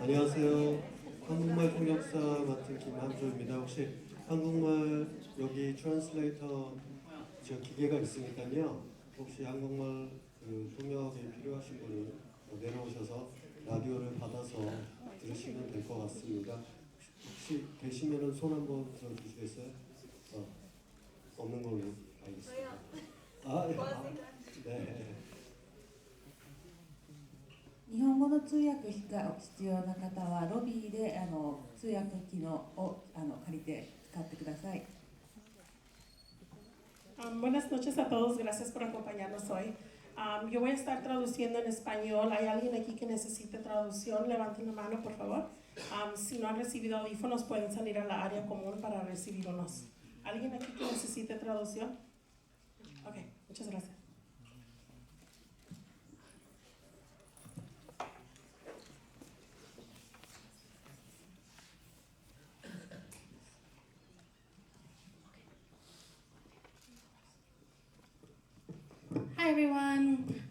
안녕하세요. 한국말 통역사 맡은 김한조입니다. 혹시 한국말 여기 트랜스레이터 저 기계가 있으니까요. 혹시 한국말 통역이 필요하신 분은 내려오셔서 라디오를 받아서 들으시면 될 것 같습니다. 혹시 계시면은 손 한번 들어주시겠어요? 없는 걸로 알겠습니다. 네. 日本語の通訳が必要な方はロビーで通訳機能を借りて使ってください。Buenas noches a todos, gracias por acompañarnos hoy. Yo voy a estar traduciendo en español. ¿Hay alguien aquí que necesite traducción? Levanten la mano, por favor. Si no han recibido audífonos, pueden salir a la área común para recibir unos. ¿Alguien aquí que necesite traducción? Ok, muchas gracias. Hi everyone,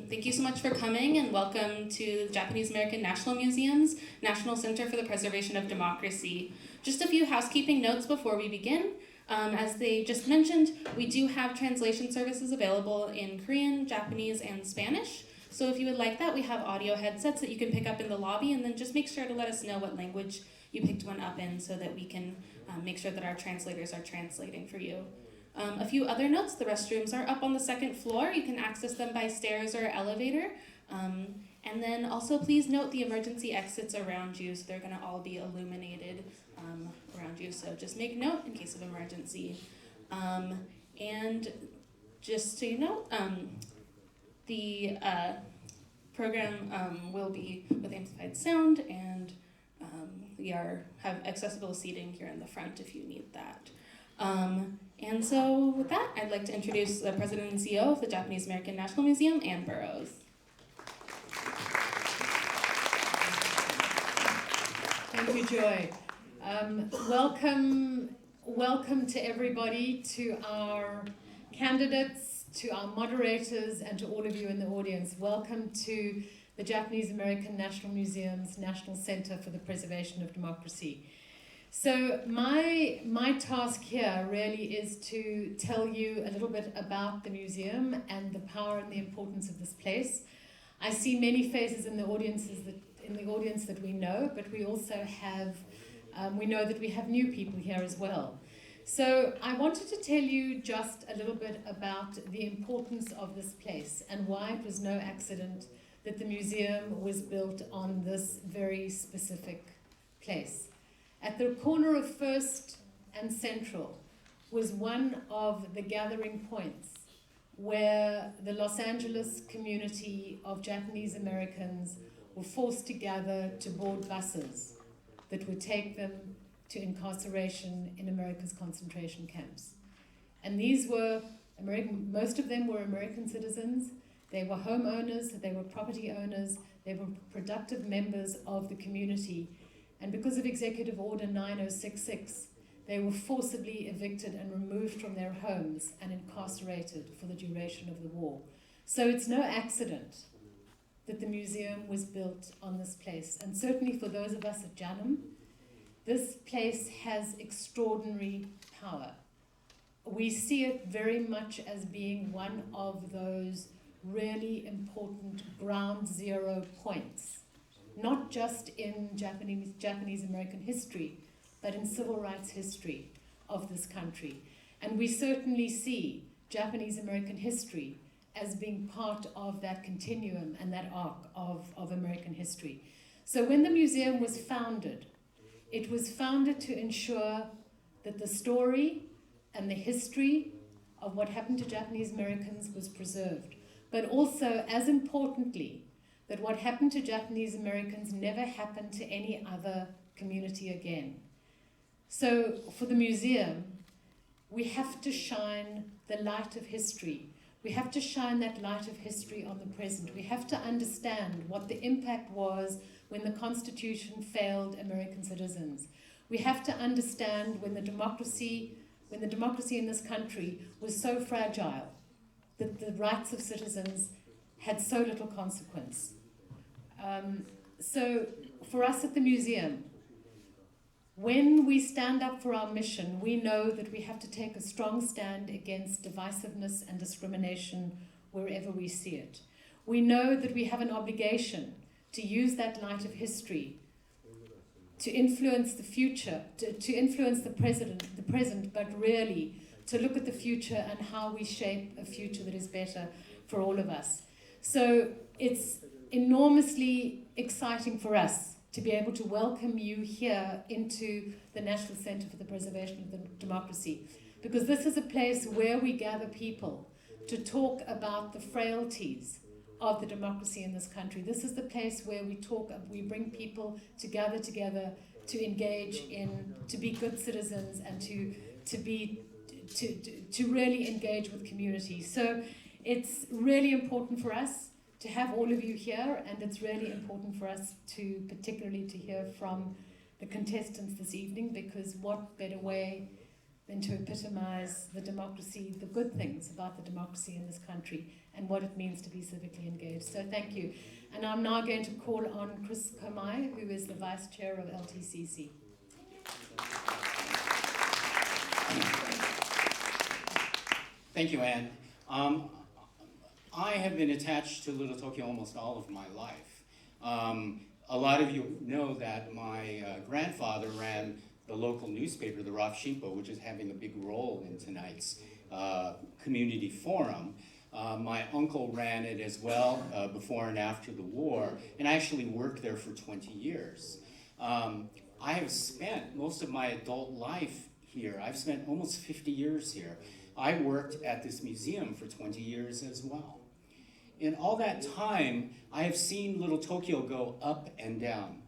thank you so much for coming and welcome to the Japanese American National Museum's National Center for the Preservation of Democracy. Just a few housekeeping notes before we begin. As they just mentioned, we do have translation services available in Korean, Japanese, and Spanish. So if you would like that, we have audio headsets that you can pick up in the lobby, and then just make sure to let us know what language you picked one up in so that we can make sure that our translators are translating for you. A few other notes, the restrooms are up on the second floor. You can access them by stairs or elevator. And then also please note the emergency exits around you, so they're gonna all be illuminated around you. So just make note in case of emergency. And just so you know, the program will be with amplified sound, and we have accessible seating here in the front if you need that. And so with that, I'd like to introduce the President and CEO of the Japanese American National Museum, Ann Burroughs. Thank you, Joy. Welcome to everybody, to our candidates, to our moderators, and to all of you in the audience. Welcome to the Japanese American National Museum's National Center for the Preservation of Democracy. So my task here really is to tell you a little bit about the museum and the power and the importance of this place. I see many faces in the audience that we know, but we also have we know that we have new people here as well. So I wanted to tell you just a little bit about the importance of this place and why it was no accident that the museum was built on this very specific place. At the corner of First and Central was one of the gathering points where the Los Angeles community of Japanese Americans were forced to gather to board buses that would take them to incarceration in America's concentration camps. And these were most of them were American citizens. They were homeowners, they were property owners, they were productive members of the community. And because of Executive Order 9066, they were forcibly evicted and removed from their homes and incarcerated for the duration of the war. So it's no accident that the museum was built on this place. And certainly for those of us at Janum, this place has extraordinary power. We see it very much as being one of those really important ground zero points, not just in Japanese American history, but in civil rights history of this country. And we certainly see Japanese American history as being part of that continuum and that arc of American history. So when the museum was founded, it was founded to ensure that the story and the history of what happened to Japanese Americans was preserved, but also, as importantly, that what happened to Japanese Americans never happened to any other community again. So for the museum, we have to shine the light of history. We have to shine that light of history on the present. We have to understand what the impact was when the Constitution failed American citizens. We have to understand when the democracy in this country was so fragile that the rights of citizens had so little consequence. So for us at the museum, when we stand up for our mission, we know that we have to take a strong stand against divisiveness and discrimination wherever we see it. We know that we have an obligation to use that light of history to influence the future, to influence the present, but really to look at the future and how we shape a future that is better for all of us. So it's enormously exciting for us to be able to welcome you here into the National Center for the Preservation of the Democracy, because this is a place where we gather people to talk about the frailties of the democracy in this country. This is the place where we bring people together to engage in, to be good citizens and to really engage with community. So it's really important for us to have all of you here, and it's really important for us particularly to hear from the contestants this evening, because what better way than to epitomize the democracy, the good things about the democracy in this country, and what it means to be civically engaged. So thank you. And I'm now going to call on Chris Komai, who is the Vice Chair of LTCC. Thank you, Anne. I have been attached to Little Tokyo almost all of my life. A lot of you know that my grandfather ran the local newspaper, the Rafu Shimpo, which is having a big role in tonight's community forum. My uncle ran it as well before and after the war, and I actually worked there for 20 years. I have spent most of my adult life here. I've spent almost 50 years here. I worked at this museum for 20 years as well. In all that time, I have seen Little Tokyo go up and down,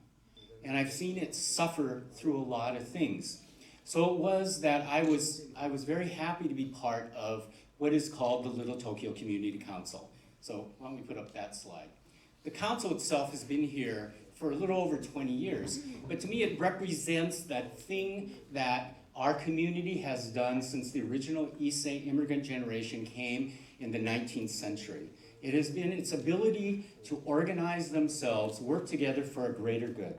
and I've seen it suffer through a lot of things. So it was that I was very happy to be part of what is called the Little Tokyo Community Council. So why don't we put up that slide? The council itself has been here for a little over 20 years, but to me it represents that thing that our community has done since the original Issei immigrant generation came in the 19th century. It has been its ability to organize themselves, work together for a greater good.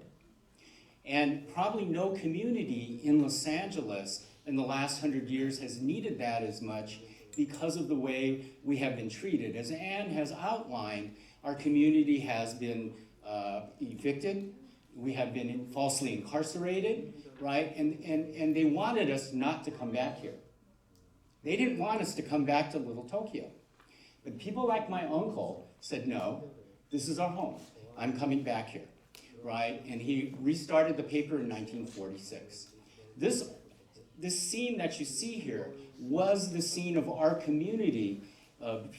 And probably no community in Los Angeles in the last 100 years has needed that as much because of the way we have been treated. As Anne has outlined, our community has been evicted, we have been falsely incarcerated, right? And they wanted us not to come back here. They didn't want us to come back to Little Tokyo. But people like my uncle said, no, this is our home. I'm coming back here, right? And he restarted the paper in 1946. This scene that you see here was the scene of our community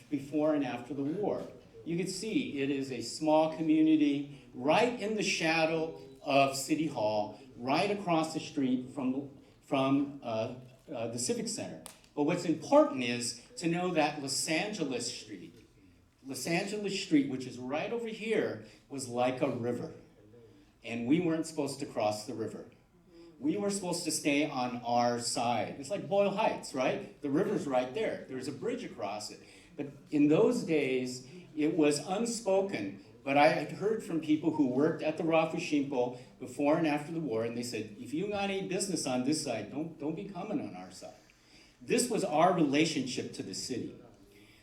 before and after the war. You can see it is a small community right in the shadow of City Hall, right across the street from the Civic Center. But what's important is to know that Los Angeles Street, which is right over here, was like a river. And we weren't supposed to cross the river. We were supposed to stay on our side. It's like Boyle Heights, right? The river's right there. There's a bridge across it. But in those days, it was unspoken. But I had heard from people who worked at the Rafu Shimpo before and after the war, and they said, if you got any business on this side, don't be coming on our side. This was our relationship to the city.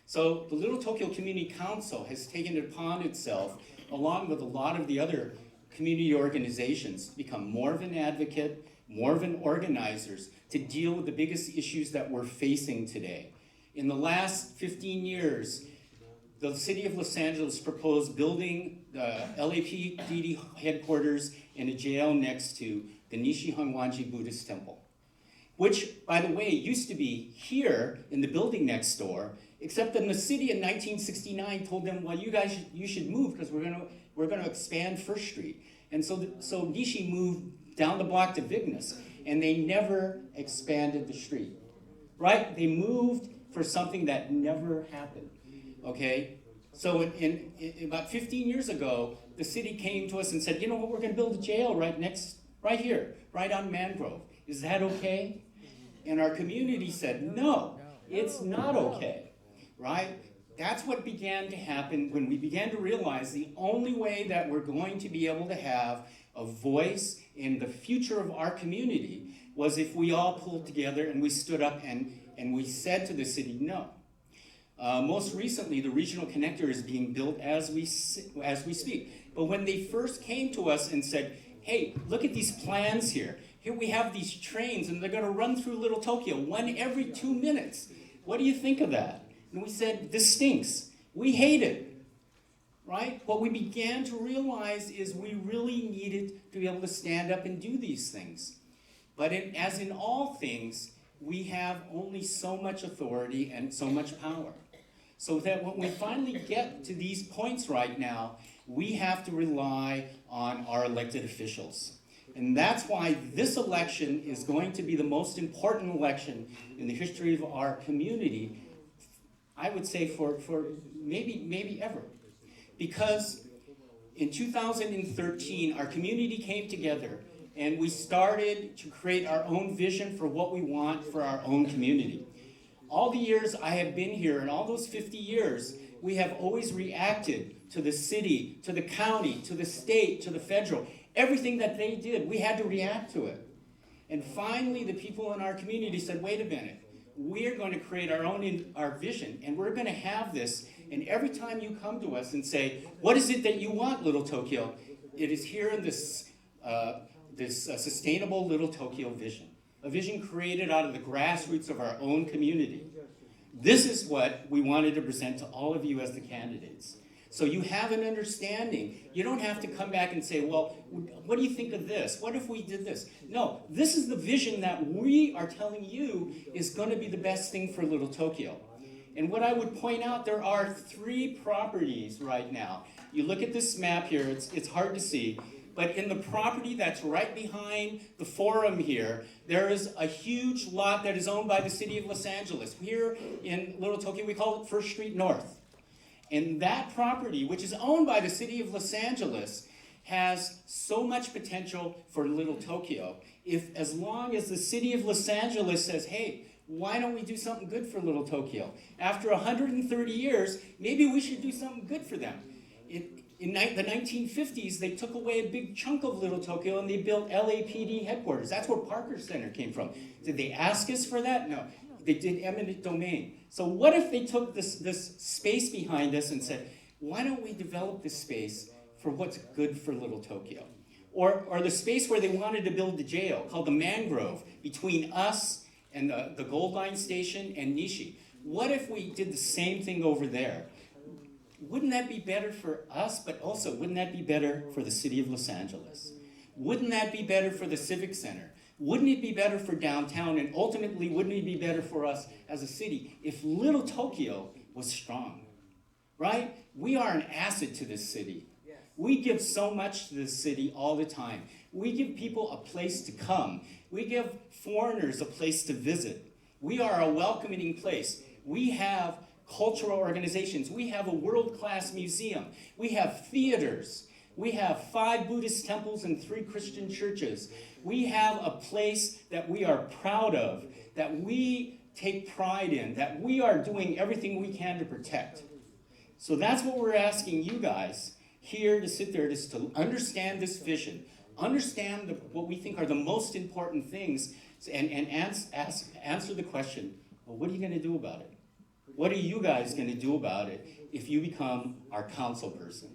So the Little Tokyo Community Council has taken it upon itself, along with a lot of the other community organizations, to become more of an advocate, more of an organizers, to deal with the biggest issues that we're facing today. In the last 15 years, the city of Los Angeles proposed building the LAPD headquarters and a jail next to the Nishi Hongwanji Buddhist Temple, which, by the way, used to be here in the building next door, except then the city in 1969 told them, well, you should move because we're gonna expand First Street. And so Nishi moved down the block to Vignes, and they never expanded the street. right? They moved for something that never happened, okay? So in about 15 years ago, the city came to us and said, you know what, we're gonna build a jail right here, right on Mangrove. Is that okay? And our community said, no, it's not okay, right? That's what began to happen when we began to realize the only way that we're going to be able to have a voice in the future of our community was if we all pulled together and we stood up and we said to the city, no. Most recently, the regional connector is being built as we speak. But when they first came to us and said, hey, look at these plans here. Here we have these trains and they're gonna run through Little Tokyo, one every 2 minutes. What do you think of that? And we said, this stinks. We hate it, right? What we began to realize is we really needed to be able to stand up and do these things. But as in all things, we have only so much authority and so much power. So that when we finally get to these points right now, we have to rely on our elected officials. And that's why this election is going to be the most important election in the history of our community, I would say for maybe ever. Because in 2013, our community came together and we started to create our own vision for what we want for our own community. All the years I have been here, and all those 50 years, we have always reacted to the city, to the county, to the state, to the federal. Everything that they did, we had to react to it. And finally, the people in our community said, wait a minute, we're going to create our vision, and we're going to have this. And every time you come to us and say, what is it that you want, Little Tokyo? It is here in this sustainable Little Tokyo vision. A vision created out of the grassroots of our own community. This is what we wanted to present to all of you as the candidates. So you have an understanding. You don't have to come back and say, well, what do you think of this? What if we did this? No, this is the vision that we are telling you is going to be the best thing for Little Tokyo. And what I would point out, there are 3 properties right now. You look at this map here, it's hard to see, but in the property that's right behind the forum here, there is a huge lot that is owned by the city of Los Angeles. Here in Little Tokyo, we call it First Street North. And that property, which is owned by the city of Los Angeles, has so much potential for Little Tokyo. As long as the city of Los Angeles says, hey, why don't we do something good for Little Tokyo? After 130 years, maybe we should do something good for them. In the 1950s, they took away a big chunk of Little Tokyo and they built LAPD headquarters. That's where Parker Center came from. Did they ask us for that? No. They did eminent domain. So what if they took this space behind us and said, why don't we develop this space for what's good for Little Tokyo? Or the space where they wanted to build the jail, called the Mangrove, between us and the Gold Line Station and Nishi. What if we did the same thing over there? Wouldn't that be better for us, but also wouldn't that be better for the city of Los Angeles? Wouldn't that be better for the Civic Center? Wouldn't it be better for downtown? And ultimately, wouldn't it be better for us as a city if Little Tokyo was strong? Right? We are an asset to this city. We give so much to this city all the time. We give people a place to come. We give foreigners a place to visit. We are a welcoming place. We have cultural organizations. We have a world-class museum. We have theaters. We have 5 Buddhist temples and 3 Christian churches. We have a place that we are proud of, that we take pride in, that we are doing everything we can to protect. So that's what we're asking you guys here to sit there, is to understand this vision, understand what we think are the most important things, and answer the question, well, what are you going to do about it? What are you guys going to do about it if you become our council person?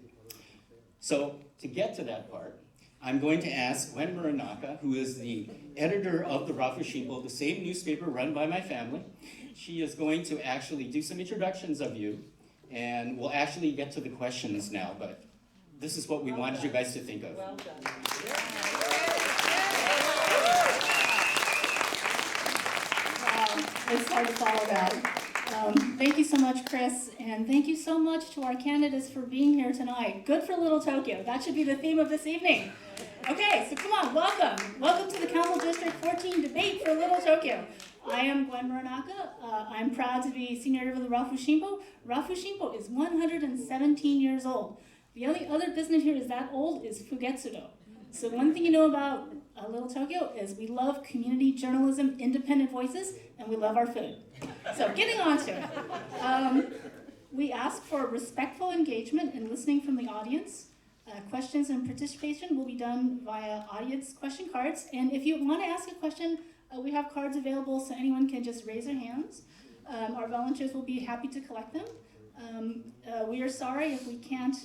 So to get to that part, I'm going to ask Gwen Muranaka, who is the editor of the Rafu Shimpo, the same newspaper run by my family. She is going to actually do some introductions of you, and we'll actually get to the questions now, but this is what we wanted you guys to think of. Well done. It's hard to follow that. Thank you so much, Chris, and thank you so much to our candidates for being here tonight. Good for Little Tokyo. That should be the theme of this evening. Okay, so come on, welcome. Welcome to the Council District 14 debate for Little Tokyo. I am Gwen Muranaka. I'm proud to be senior editor of the Rafu Shimpo. Rafu Shimpo is 117 years old. The only other business here is that old is Fugetsudo. So one thing you know about Little Tokyo is we love community journalism, independent voices, and we love our food. So getting on to it. We ask for respectful engagement and listening from the audience. Questions and participation will be done via audience question cards. And if you want to ask a question, we have cards available so anyone can just raise their hands. Our volunteers will be happy to collect them. We are sorry if we can't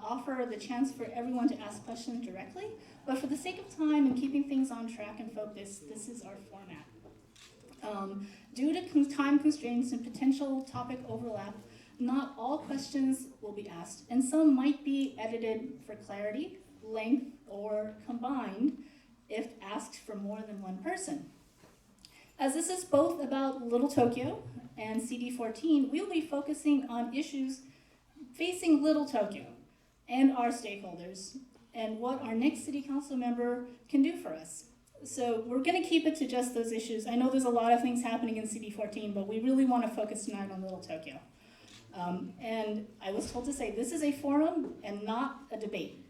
offer the chance for everyone to ask questions directly, but for the sake of time and keeping things on track and focus, this is our format. Due to time constraints and potential topic overlap, not all questions will be asked, and some might be edited for clarity, length, or combined if asked for more than one person. As this is both about Little Tokyo and CD14, we will be focusing on issues facing Little Tokyo and our stakeholders and what our next city council member can do for us. So we're going to keep it to just those issues. I know there's a lot of things happening in CD14, but we really want to focus tonight on Little Tokyo. And I was told to say this is a forum and not a debate.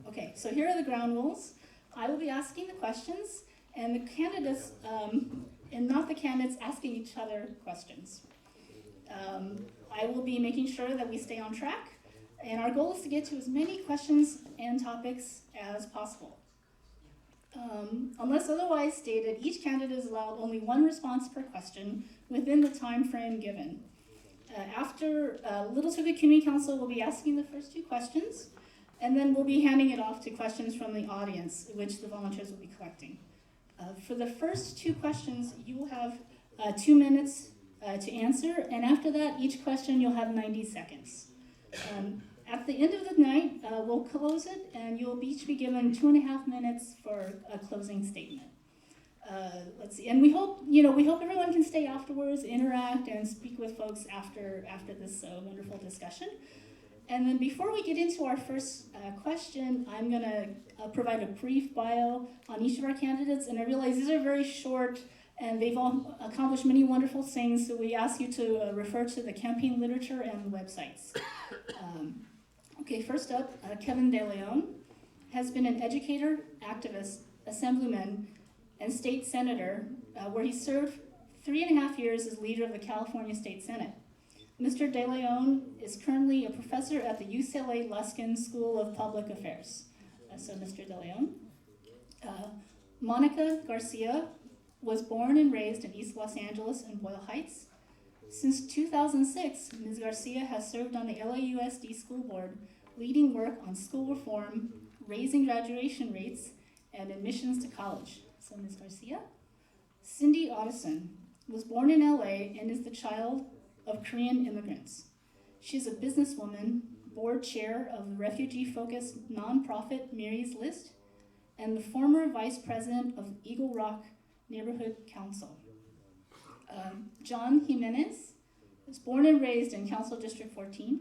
Okay, so here are the ground rules. I will be asking the questions, and the candidates, and not the candidates asking each other questions. I will be making sure that we stay on track, and our goal is to get to as many questions and topics as possible. Unless otherwise stated, each candidate is allowed only one response per question within the time frame given. After Little Tokyo Community Council will be asking the first two questions, and then we'll be handing it off to questions from the audience, which the volunteers will be collecting. For the first two questions, you will have 2 minutes to answer, and after that, each question you'll have 90 seconds. At the end of the night, we'll close it, and you'll each be given 2.5 minutes for a closing statement. Let's see, and we hope everyone can stay afterwards, interact, and speak with folks after this wonderful discussion. And then before we get into our first question, I'm going to provide a brief bio on each of our candidates. And I realize these are very short, and they've all accomplished many wonderful things, so we ask you to refer to the campaign literature and the websites. Okay, first up, Kevin De Leon has been an educator, activist, assemblyman, and state senator, where he served 3.5 years as leader of the California State Senate. Mr. De Leon is currently a professor at the UCLA Luskin School of Public Affairs. So Mr. De Leon. Monica Garcia was born and raised in East Los Angeles and Boyle Heights. Since 2006, Ms. Garcia has served on the LAUSD School Board, leading work on school reform, raising graduation rates, and admissions to college. So Ms. Garcia. Cyndi Otteson was born in LA and is the child of Korean immigrants. She's a businesswoman, board chair of the refugee-focused nonprofit Mary's List, and the former vice president of Eagle Rock Neighborhood Council. John Jimenez was born and raised in Council District 14.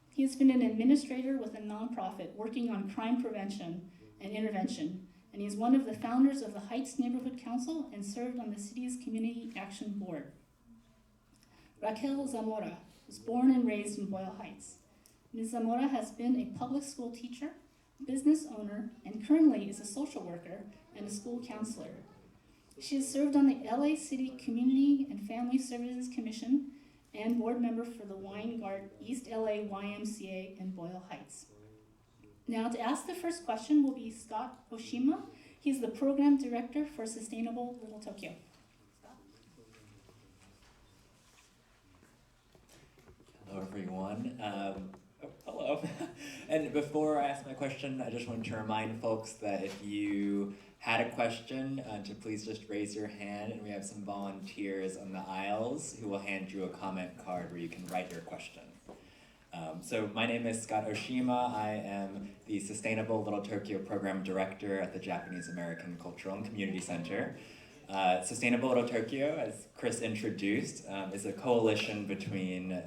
He has been an administrator with a nonprofit working on crime prevention and intervention, and he is one of the founders of the Heights Neighborhood Council and served on the city's Community Action Board. Raquel Zamora was born and raised in Boyle Heights. Ms. Zamora has been a public school teacher, business owner, and currently is a social worker and a school counselor. She has served on the LA City Community and Family Services Commission and board member for the Weingart East LA YMCA in Boyle Heights. Now, to ask the first question will be Scott Oshima. He's the program director for Sustainable Little Tokyo. Hello, everyone. Hello. And before I ask my question, I just wanted to remind folks that if you had a question, to please just raise your hand, and we have some volunteers on the aisles who will hand you a comment card where you can write your question. So my name is Scott Oshima. I am the Sustainable Little Tokyo Program Director at the Japanese American Cultural and Community Center. Sustainable Little Tokyo, as Chris introduced, is a coalition between the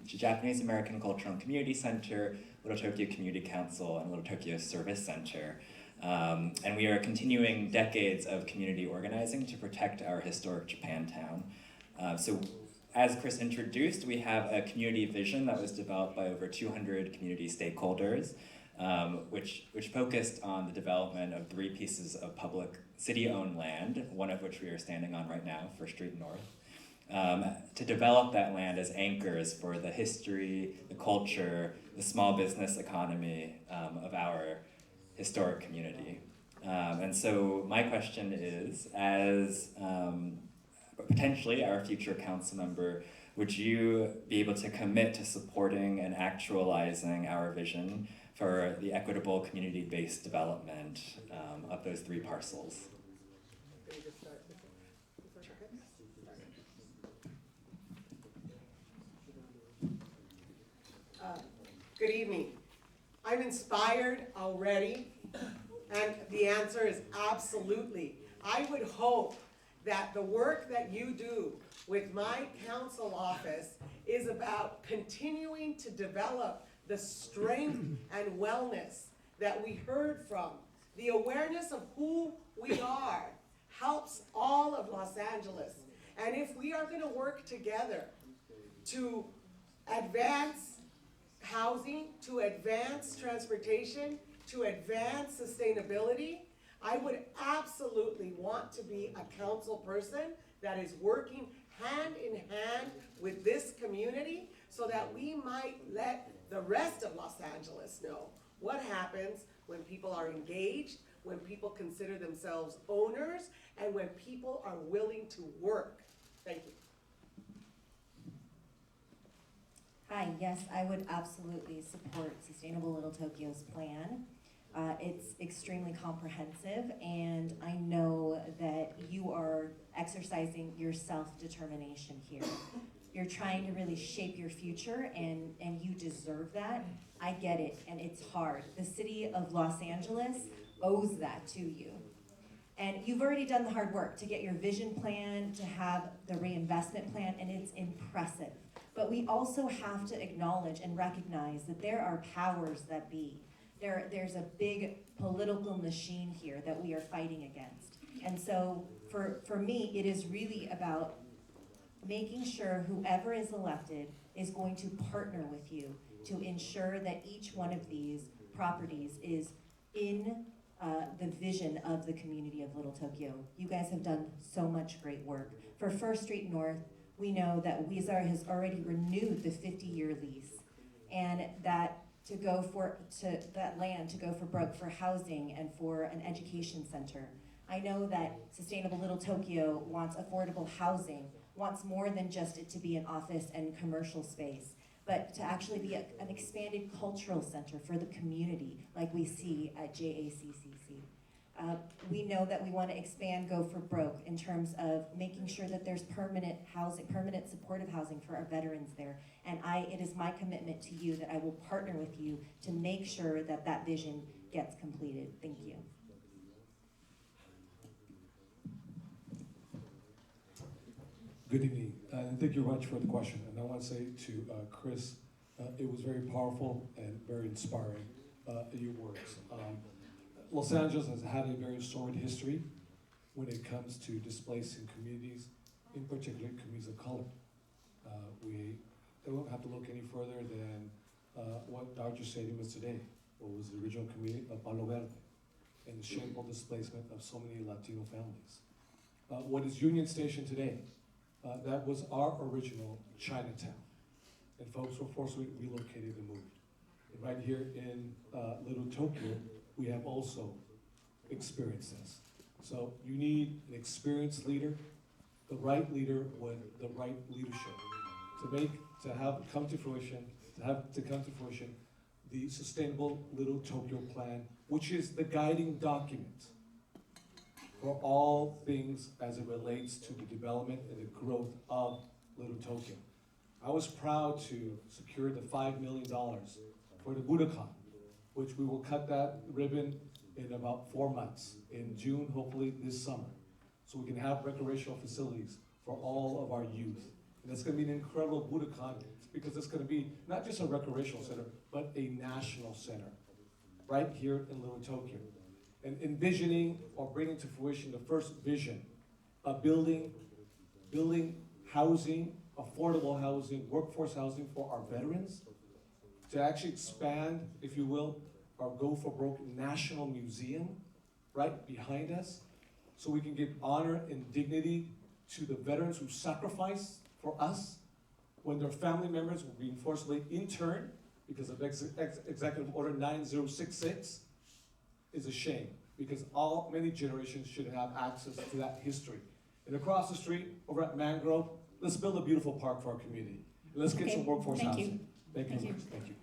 Japanese American Cultural and Community Center, Little Tokyo Community Council, and Little Tokyo Service Center. And we are continuing decades of community organizing to protect our historic Japantown. So as Chris introduced, we have a community vision that was developed by over 200 community stakeholders, which focused on the development of 3 pieces of public city-owned land, one of which we are standing on right now, First Street North, to develop that land as anchors for the history, the culture, the small business economy of our historic community. And so my question is, as potentially our future council member, would you be able to commit to supporting and actualizing our vision for the equitable community-based development of those 3 parcels? Good evening. I'm inspired already, and the answer is absolutely. I would hope that the work that you do with my council office is about continuing to develop the strength and wellness that we heard from. The awareness of who we are helps all of Los Angeles. And if we are going to work together to advance housing, to advance transportation, to advance sustainability, I would absolutely want to be a council person that is working hand in hand with this community so that we might let the rest of Los Angeles know what happens when people are engaged, when people consider themselves owners, and when people are willing to work. Thank you. Hi, yes, I would absolutely support Sustainable Little Tokyo's plan. It's extremely comprehensive, and I know that you are exercising your self-determination here. You're trying to really shape your future, and you deserve that. I get it, and it's hard. The city of Los Angeles owes that to you. And you've already done the hard work to get your vision plan, to have the reinvestment plan, and it's impressive. But we also have to acknowledge and recognize that there are powers that be. There's a big political machine here that we are fighting against. And so for me, it is really about making sure whoever is elected is going to partner with you to ensure that each one of these properties is in the vision of the community of Little Tokyo. You guys have done so much great work. For First Street North, we know that Weezar has already renewed the 50-year lease, and that that land to go for broke for housing and for an education center. I know that Sustainable Little Tokyo wants affordable housing, wants more than just it to be an office and commercial space, but to actually be an expanded cultural center for the community like we see at JACCC. We know that we want to expand Go for Broke in terms of making sure that there's permanent housing, permanent supportive housing for our veterans there. And it is my commitment to you that I will partner with you to make sure that that vision gets completed. Thank you. Good evening, and thank you very much for the question. And I want to say to Chris, it was very powerful and very inspiring, your words. Los Angeles has had a very storied history when it comes to displacing communities, in particular communities of color. We don't have to look any further than what Dr. Stadium is today, what was the original community of Palo Verde, and the shameful displacement of so many Latino families. What is Union Station today? That was our original Chinatown, and folks were forcibly relocated and moved. And right here in Little Tokyo, we have also experienced this. So you need an experienced leader, the right leader with the right leadership to come to fruition the Sustainable Little Tokyo plan, which is the guiding document for all things as it relates to the development and the growth of Little Tokyo. I was proud to secure the $5 million for the Budokan, which we will cut that ribbon in about 4 months, in June, hopefully this summer, so we can have recreational facilities for all of our youth. And it's gonna be an incredible Budokan because it's gonna be not just a recreational center, but a national center right here in Little Tokyo. and envisioning or bringing to fruition the first vision of building housing, affordable housing, workforce housing for our veterans, to actually expand, if you will, our Go for Broke National Museum right behind us, so we can give honor and dignity to the veterans who sacrificed for us when their family members were being forcibly interned because of Executive Order 9066 is a shame, because many generations should have access to that history. And across the street, over at Mangrove, let's build a beautiful park for our community. Let's get some workforce housing. Thank you. Thank you.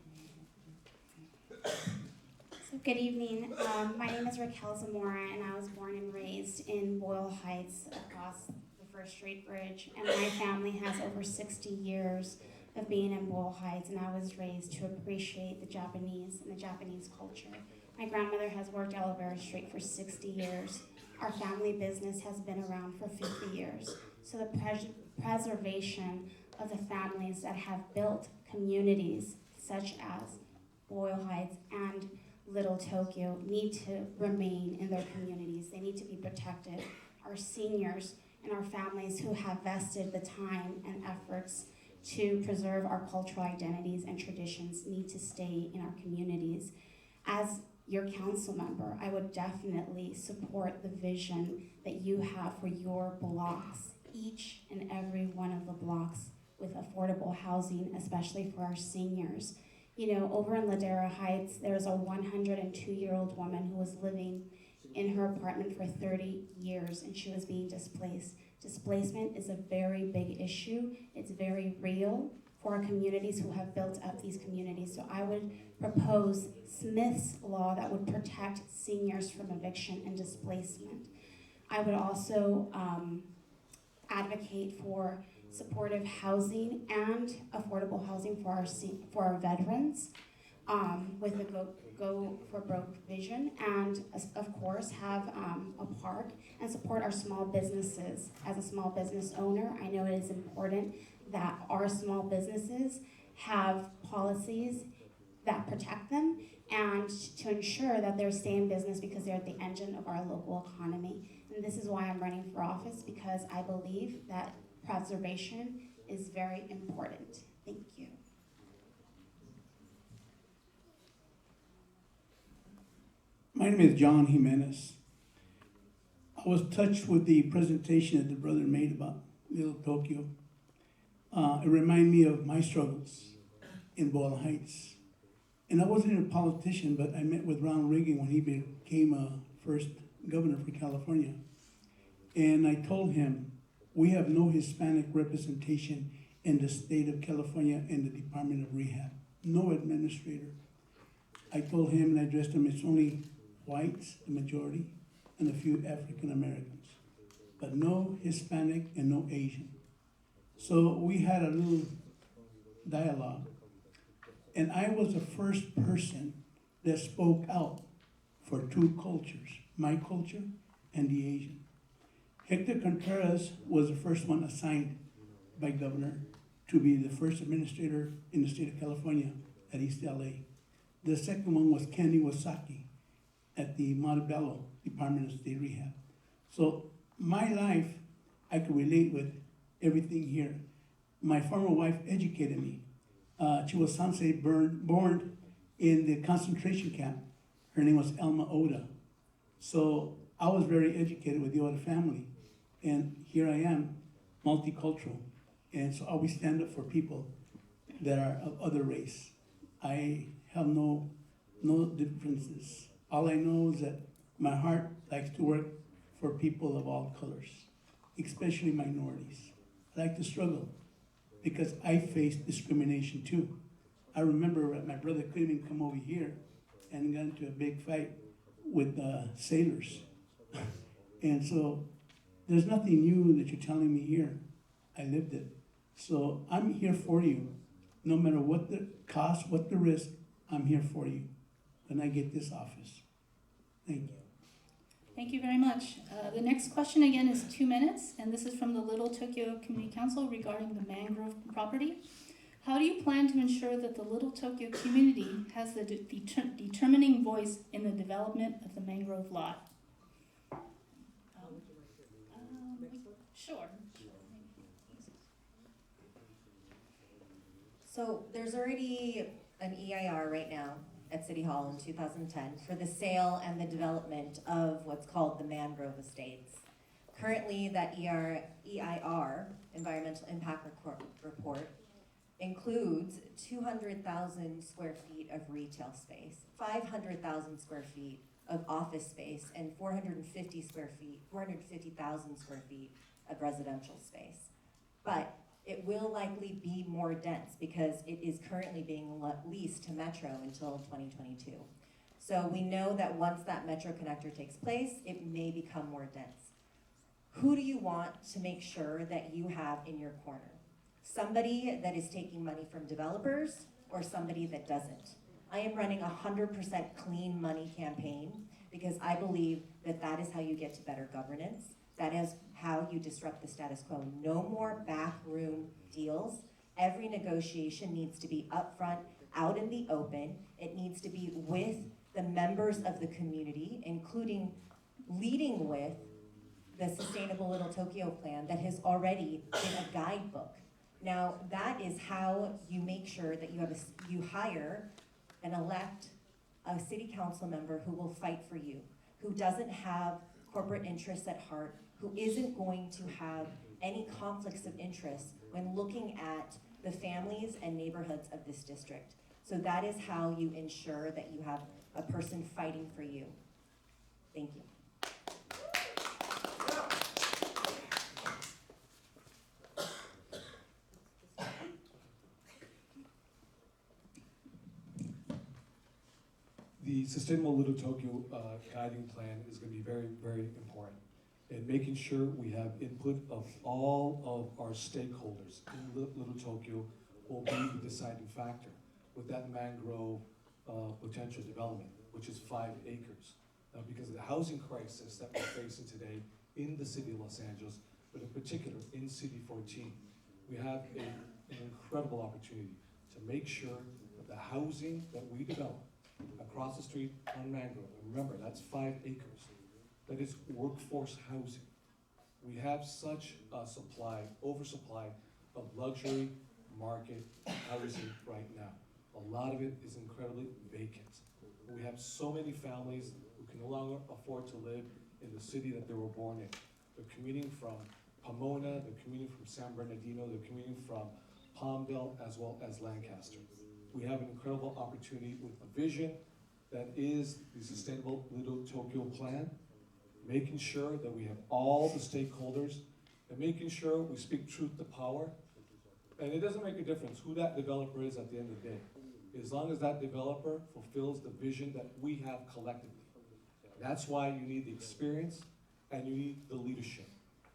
So good evening. My name is Raquel Zamora, and I was born and raised in Boyle Heights across the First Street Bridge. And my family has over 60 years of being in Boyle Heights, and I was raised to appreciate the Japanese and the Japanese culture. My grandmother has worked Olivera Street for 60 years. Our family business has been around for 50 years. So the preservation of the families that have built communities such as Boyle Heights and Little Tokyo need to remain in their communities. They need to be protected. Our seniors and our families who have vested the time and efforts to preserve our cultural identities and traditions need to stay in our communities. As your council member, I would definitely support the vision that you have for your blocks, each and every one of the blocks with affordable housing, especially for our seniors. You know, over in Ladera Heights, there's a 102-year-old woman who was living in her apartment for 30 years and she was being displaced. Displacement is a very big issue. It's very real for our communities who have built up these communities. So I would propose Smith's law that would protect seniors from eviction and displacement. I would also advocate for supportive housing and affordable housing for our veterans with a go for broke vision, and of course have a park and support our small businesses. As a small business owner, I know it is important that our small businesses have policies that protect them and to ensure that they're staying in business because they're the engine of our local economy. And this is why I'm running for office, because I believe that preservation is very important. Thank you. My name is John Jimenez. I was touched with the presentation that the brother made about Little Tokyo. It reminded me of my struggles in Boyle Heights. And I wasn't a politician, but I met with Ronald Reagan when he became first governor for California. And I told him, we have no Hispanic representation in the state of California in the Department of Rehab. No administrator. I told him and I addressed him, it's only whites, the majority, and a few African Americans, but no Hispanic and no Asian. So we had a little dialogue, and I was the first person that spoke out for two cultures, my culture and the Asian. Hector Contreras was the first one assigned by governor to be the first administrator in the state of California at East LA. The second one was Kenny Wasaki at the Montebello Department of State Rehab. So my life, I could relate with everything here. My former wife educated me. She was born in the concentration camp. Her name was Elma Oda. So I was very educated with the Oda family. And here I am, multicultural. And so I always stand up for people that are of other race. I have no differences. All I know is that my heart likes to work for people of all colors, especially minorities. I like to struggle because I faced discrimination too. I remember my brother couldn't even come over here and got into a big fight with sailors. And so there's nothing new that you're telling me here. I lived it. So I'm here for you. No matter what the cost, what the risk, I'm here for you when I get this office. Thank you. Thank you very much. The next question again is 2 minutes, and this is from the Little Tokyo Community Council regarding the mangrove property. How do you plan to ensure that the Little Tokyo community has the determining voice in the development of the mangrove lot? Sure. So there's already an EIR right now at City Hall in 2010 for the sale and the development of what's called the mangrove estates. Currently, that EIR, Environmental Impact Report, includes 200,000 square feet of retail space, 500,000 square feet of office space, and 450,000 square feet of residential space. But it will likely be more dense because it is currently being leased to Metro until 2022. So we know that once that Metro connector takes place, it may become more dense. Who do you want to make sure that you have in your corner? Somebody that is taking money from developers or somebody that doesn't? I am running a 100% clean money campaign because I believe that that is how you get to better governance. That is how you disrupt the status quo. No more backroom deals. Every negotiation needs to be upfront, out in the open. It needs to be with the members of the community, including leading with the Sustainable Little Tokyo plan that has already been a guidebook. Now, that is how you make sure that you hire and elect a city council member who will fight for you, who doesn't have corporate interests at heart, who isn't going to have any conflicts of interest when looking at the families and neighborhoods of this district. So that is how you ensure that you have a person fighting for you. Thank you. The Sustainable Little Tokyo guiding plan is going to be very, very important in making sure we have input of all of our stakeholders in Little Tokyo will be the deciding factor with that mangrove potential development, which is 5 acres. Because of the housing crisis that we're facing today in the city of Los Angeles, but in particular in City 14, we have an incredible opportunity to make sure that the housing that we develop across the street on Mangrove, and remember, that's 5 acres, that is workforce housing. We have such a oversupply of luxury market housing right now. A lot of it is incredibly vacant. We have so many families who can no longer afford to live in the city that they were born in. They're commuting from Pomona, they're commuting from San Bernardino, they're commuting from Palmdale, as well as Lancaster. We have an incredible opportunity with a vision that is the Sustainable Little Tokyo plan, making sure that we have all the stakeholders, and making sure we speak truth to power. And it doesn't make a difference who that developer is at the end of the day, as long as that developer fulfills the vision that we have collectively. That's why you need the experience and you need the leadership.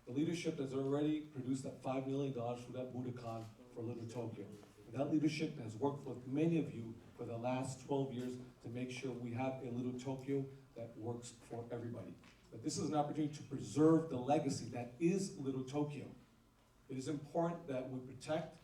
The leadership that's already produced that $5 million for that Budokan for Little Tokyo. And that leadership has worked with many of you for the last 12 years to make sure we have a Little Tokyo that works for everybody. But this is an opportunity to preserve the legacy that is Little Tokyo. It is important that we protect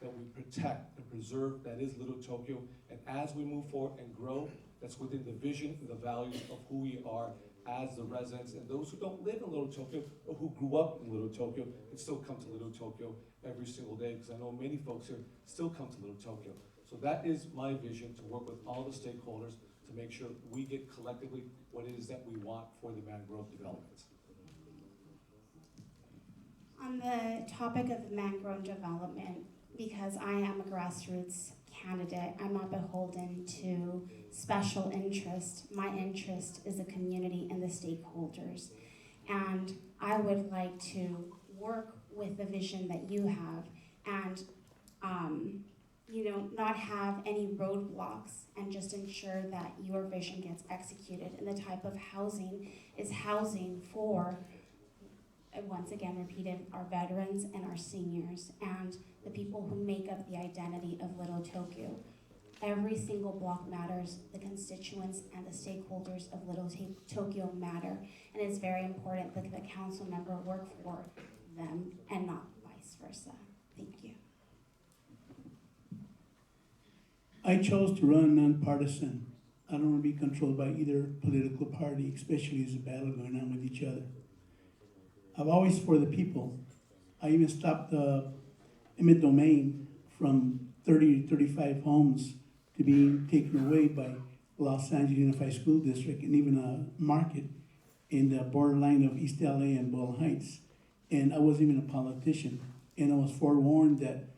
and preserve that is Little Tokyo. And as we move forward and grow, that's within the vision and the values of who we are as the residents and those who don't live in Little Tokyo or who grew up in Little Tokyo and still come to Little Tokyo every single day, because I know many folks here still come to Little Tokyo. So that is my vision, to work with all the stakeholders to make sure we get collectively what it is that we want for the mangrove development. On the topic of the mangrove development, because I am a grassroots candidate, I'm not beholden to special interest. My interest is the community and the stakeholders. And I would like to work with the vision that you have and not have any roadblocks, and just ensure that your vision gets executed. And the type of housing is housing for, once again repeated, our veterans and our seniors and the people who make up the identity of Little Tokyo. Every single block matters. The constituents and the stakeholders of Little Tokyo matter. And it's very important that the council member work for them and not vice versa. Thank you. I chose to run nonpartisan. I don't want to be controlled by either political party, especially as a battle going on with each other. I'm always for the people. I even stopped the eminent domain from 30 to 35 homes to being taken away by Los Angeles Unified School District and even a market in the borderline of East LA and Boyle Heights. And I wasn't even a politician. And I was forewarned that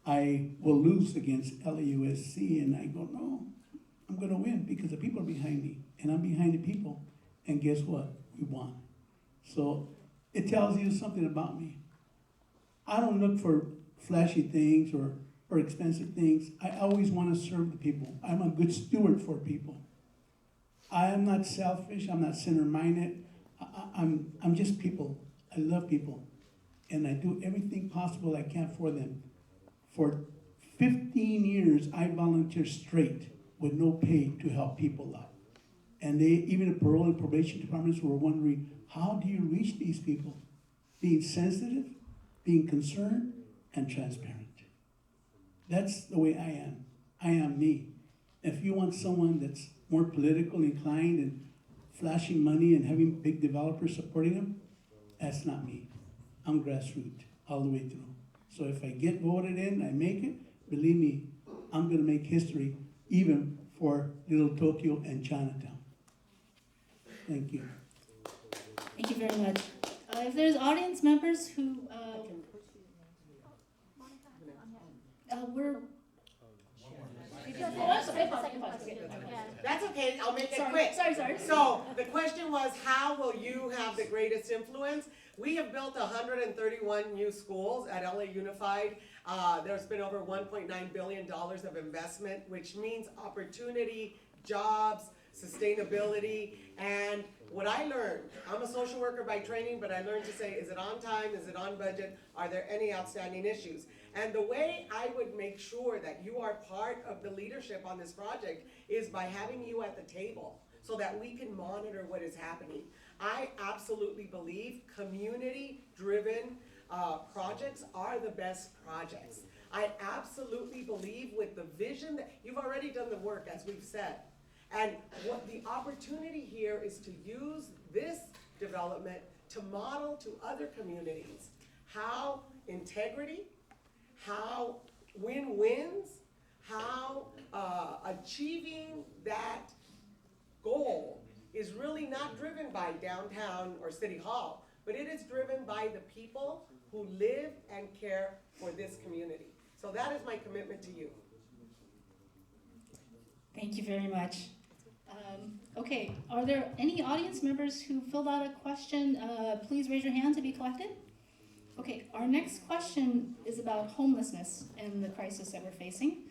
I will lose against LAUSC, and I go, no, I'm gonna win because the people are behind me, and I'm behind the people, and guess what? We won. So it tells you something about me. I don't look for flashy things or expensive things. I always wanna serve the people. I'm a good steward for people. I am not selfish, I'm not center-minded. I'm just people. I love people, and I do everything possible I can for them. For 15 years, I volunteered straight with no pay to help people out. And even the parole and probation departments were wondering, how do you reach these people? Being sensitive, being concerned, and transparent. That's the way I am. I am me. If you want someone that's more political inclined and flashing money and having big developers supporting them, that's not me. I'm grassroots all the way through. So if I get voted in, I make it, believe me, I'm gonna make history even for Little Tokyo and Chinatown. Thank you. Thank you very much. If there's audience members who, we're. That's okay, I'll make it Sorry, quick. sorry. So the question was, how will you have the greatest influence? We have built 131 new schools at LA Unified. There's been over $1.9 billion of investment, which means opportunity, jobs, sustainability, and what I learned, I'm a social worker by training, but I learned to say, is it on time, is it on budget, are there any outstanding issues? And the way I would make sure that you are part of the leadership on this project is by having you at the table so that we can monitor what is happening. I absolutely believe community-driven projects are the best projects. I absolutely believe with the vision that you've already done the work, as we've said. And what the opportunity here is to use this development to model to other communities how integrity, how win-wins, how achieving that goal is really not driven by downtown or City Hall, but it is driven by the people who live and care for this community. So that is my commitment to you. Thank you very much. Okay, are there any audience members who filled out a question? Please raise your hand to be collected. Okay, our next question is about homelessness and the crisis that we're facing.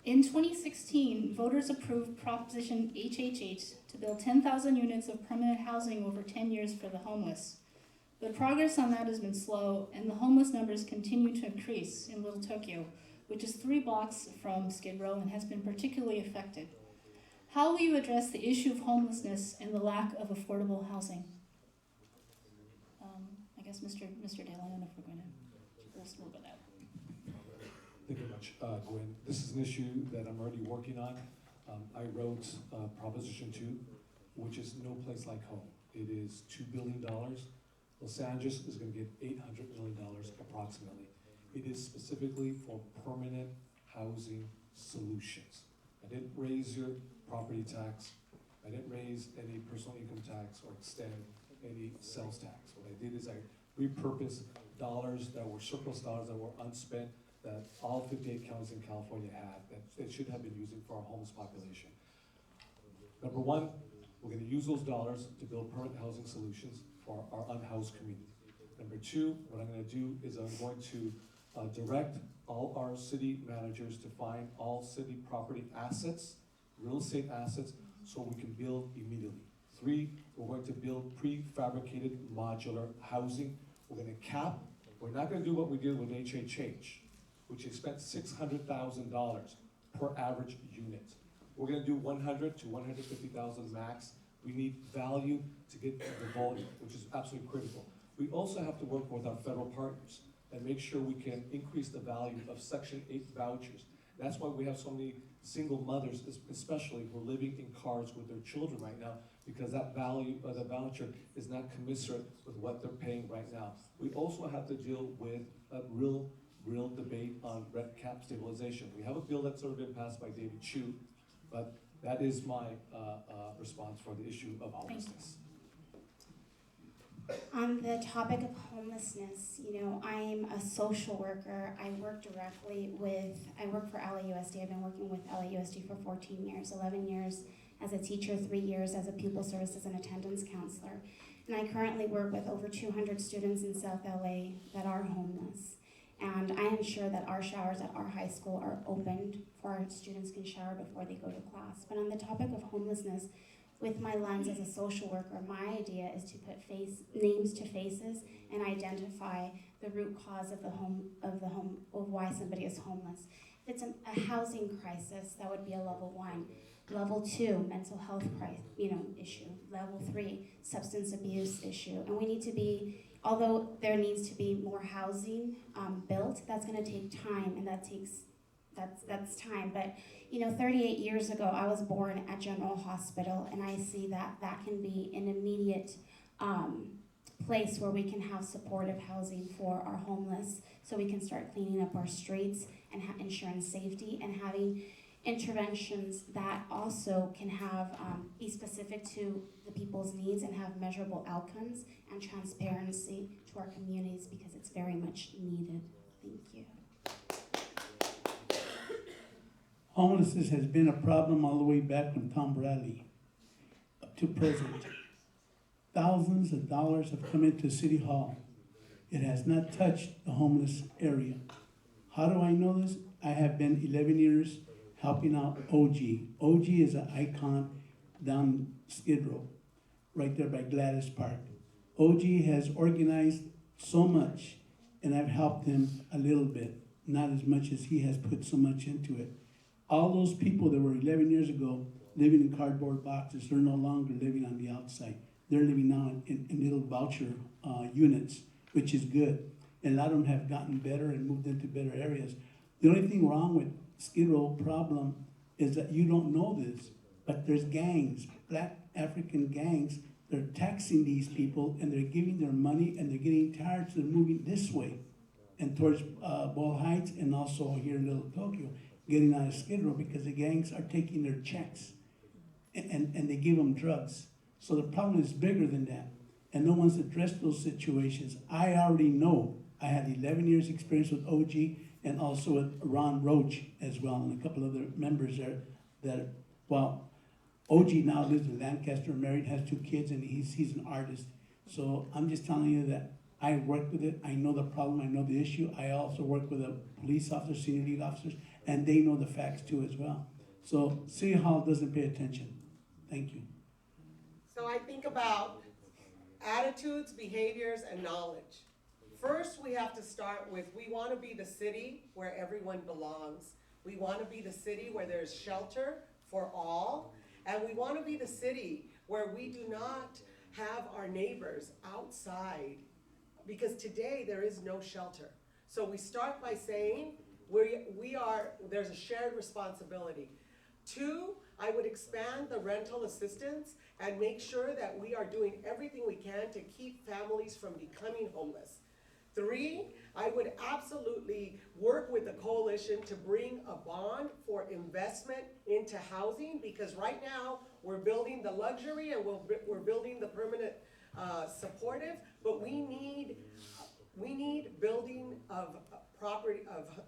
In 2016, voters approved Proposition HHH to build 10,000 units of permanent housing over 10 years for the homeless. But progress on that has been slow, and the homeless numbers continue to increase in Little Tokyo, which is 3 blocks from Skid Row and has been particularly affected. How will you address the issue of homelessness and the lack of affordable housing? I guess Mr. Dale, I don't know if we're going to spoke about that. Thank you very much, Gwen. This is an issue that I'm already working on. I wrote Proposition 2, which is no place like home. It is $2 billion. Los Angeles is going to get $800 million approximately. It is specifically for permanent housing solutions. I didn't raise your property tax. I didn't raise any personal income tax or extend any sales tax. What I did is I repurposed dollars that were surplus dollars that were unspent that all 58 counties in California had that they should have been using for our homeless population. Number one, we're going to use those dollars to build permanent housing solutions for our unhoused community. Number two, what I'm going to do is I'm going to direct all our city managers to find all city property assets, real estate assets, so we can build immediately. 3, we're going to build prefabricated modular housing. We're going to cap. We're not going to do what we did with HHH, which is spent $600,000 per average unit. We're going to do 100 to 150,000 max. We need value to get the volume, which is absolutely critical. We also have to work with our federal partners and make sure we can increase the value of Section 8 vouchers That's why we have so many single mothers, especially, who are living in cars with their children right now, because that value, the voucher is not commensurate with what they're paying right now. We also have to deal with a real debate on rent cap stabilization. We have a bill that's already been passed by David Chu, but that is my response for the issue of homelessness. On the topic of homelessness, I'm a social worker. I work for LAUSD. I've been working with LAUSD for 14 years, 11 years as a teacher, 3 years as a pupil services and attendance counselor. And I currently work with over 200 students in South LA that are homeless. And I ensure that our showers at our high school are opened for our students can shower before they go to class. But on the topic of homelessness, with my lens as a social worker, my idea is to put names to faces and identify the root cause of why somebody is homeless. If it's a housing crisis, that would be a level 1. Level 2, mental health issue. Level 3, substance abuse issue. And we need to be, although there needs to be more housing built, that's going to take time, and that's time. But 38 years ago, I was born at General Hospital, and I see that can be an immediate place where we can have supportive housing for our homeless, so we can start cleaning up our streets and ensuring safety and having interventions that also can have be specific to the people's needs and have measurable outcomes and transparency to our communities, because it's very much needed. Thank you. Homelessness has been a problem all the way back from Tom Bradley up to present. Thousands of dollars have come into City Hall. It has not touched the homeless area. How do I know this? I have been 11 years helping out OG. OG is an icon down Skid Row, right there by Gladys Park. OG has organized so much, and I've helped him a little bit, not as much as he has put so much into it. All those people that were 11 years ago living in cardboard boxes, they're no longer living on the outside. They're living now in little voucher units, which is good. And a lot of them have gotten better and moved into better areas. The only thing wrong with Skid Row problem is that you don't know this, but there's gangs, black African gangs. They're taxing these people, and they're giving their money, and they're getting tired, so they're moving this way and towards Ball Heights, and also here in Little Tokyo, getting out of Skid Row, because the gangs are taking their checks and they give them drugs. So the problem is bigger than that, and no one's addressed those situations. I already know. I had 11 years experience with OG and also with Ron Roach as well, and a couple other members there that, well, OG now lives in Lancaster, married, has 2 kids, and he's an artist. So I'm just telling you that I worked with it. I know the problem. I know the issue. I also work with a police officer, senior lead officers, and they know the facts too as well. So City Hall doesn't pay attention. Thank you. So I think about attitudes, behaviors, and knowledge. First, we have to start with, we want to be the city where everyone belongs. We want to be the city where there's shelter for all. And we want to be the city where we do not have our neighbors outside, because today there is no shelter. So we start by saying there's a shared responsibility. 2, I would expand the rental assistance and make sure that we are doing everything we can to keep families from becoming homeless. 3, I would absolutely work with the coalition to bring a bond for investment into housing, because right now we're building the luxury and we're building the permanent supportive, but we need building of property, of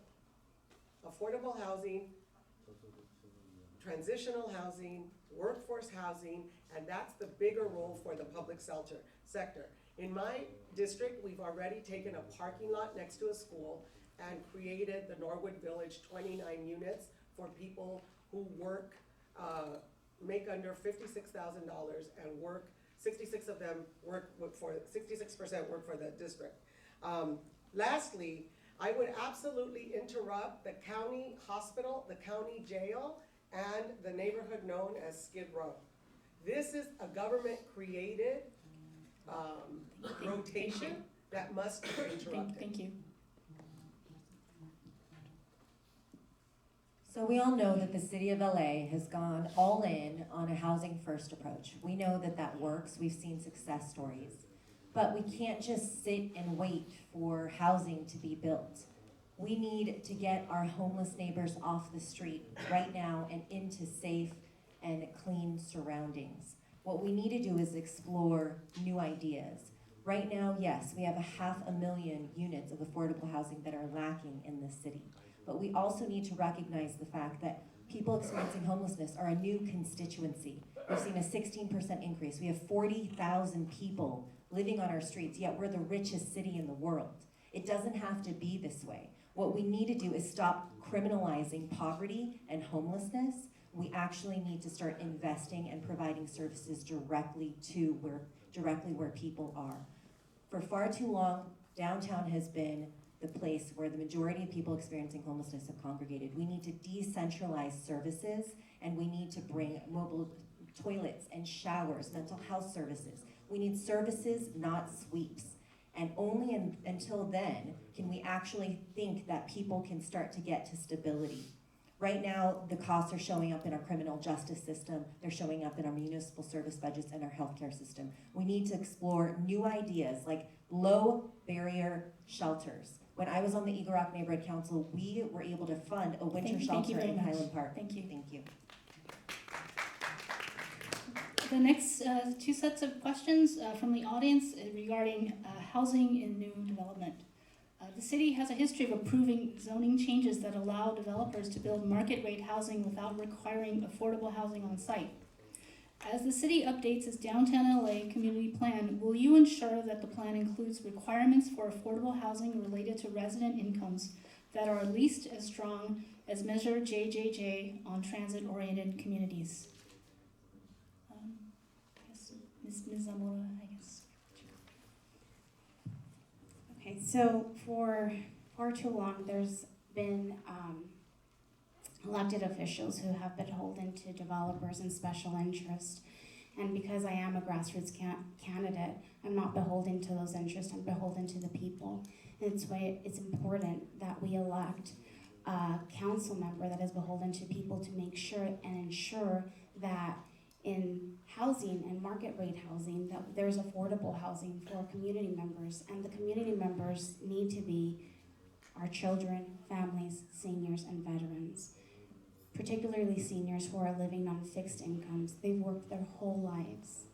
affordable housing, transitional housing, workforce housing, and that's the bigger role for the public sector. In my district, we've already taken a parking lot next to a school and created the Norwood Village 29 units for people who work, make under $56,000 and work, 66% work for the district. Lastly, I would absolutely interrupt the county hospital, the county jail, and the neighborhood known as Skid Row. This is a government-created rotation that must be interrupted. Thank you. So we all know that the city of LA has gone all in on a housing first approach. We know that that works. We've seen success stories. But we can't just sit and wait for housing to be built. We need to get our homeless neighbors off the street right now and into safe and clean surroundings. What we need to do is explore new ideas. Right now, yes, we have 500,000 units of affordable housing that are lacking in this city. But we also need to recognize the fact that people experiencing homelessness are a new constituency. We've seen a 16% increase. We have 40,000 people living on our streets, yet we're the richest city in the world. It doesn't have to be this way. What we need to do is stop criminalizing poverty and homelessness. We actually need to start investing and providing services directly where people are. For far too long, downtown has been the place where the majority of people experiencing homelessness have congregated. We need to decentralize services, and we need to bring mobile toilets and showers, mental health services. We need services, not sweeps. And only until then can we actually think that people can start to get to stability. Right now, the costs are showing up in our criminal justice system. They're showing up in our municipal service budgets and our healthcare system. We need to explore new ideas like low barrier shelters. When I was on the Eagle Rock Neighborhood Council, we were able to fund a winter shelter in Highland Park. Thank you. Thank you. The next two sets of questions from the audience regarding housing and new development. The city has a history of approving zoning changes that allow developers to build market rate housing without requiring affordable housing on site. As the city updates its downtown LA community plan, will you ensure that the plan includes requirements for affordable housing related to resident incomes that are at least as strong as Measure JJJ on transit-oriented communities? Ms. Zamora, I guess. Okay, so for far too long, there's been elected officials who have been beholden to developers and special interest. And because I am a grassroots candidate, I'm not beholden to those interests, I'm beholden to the people. And it's why it's important that we elect a council member that is beholden to people to make sure and ensure that in housing and market rate housing, that there's affordable housing for community members. And the community members need to be our children, families, seniors, and veterans. Particularly seniors who are living on fixed incomes. They've worked their whole lives.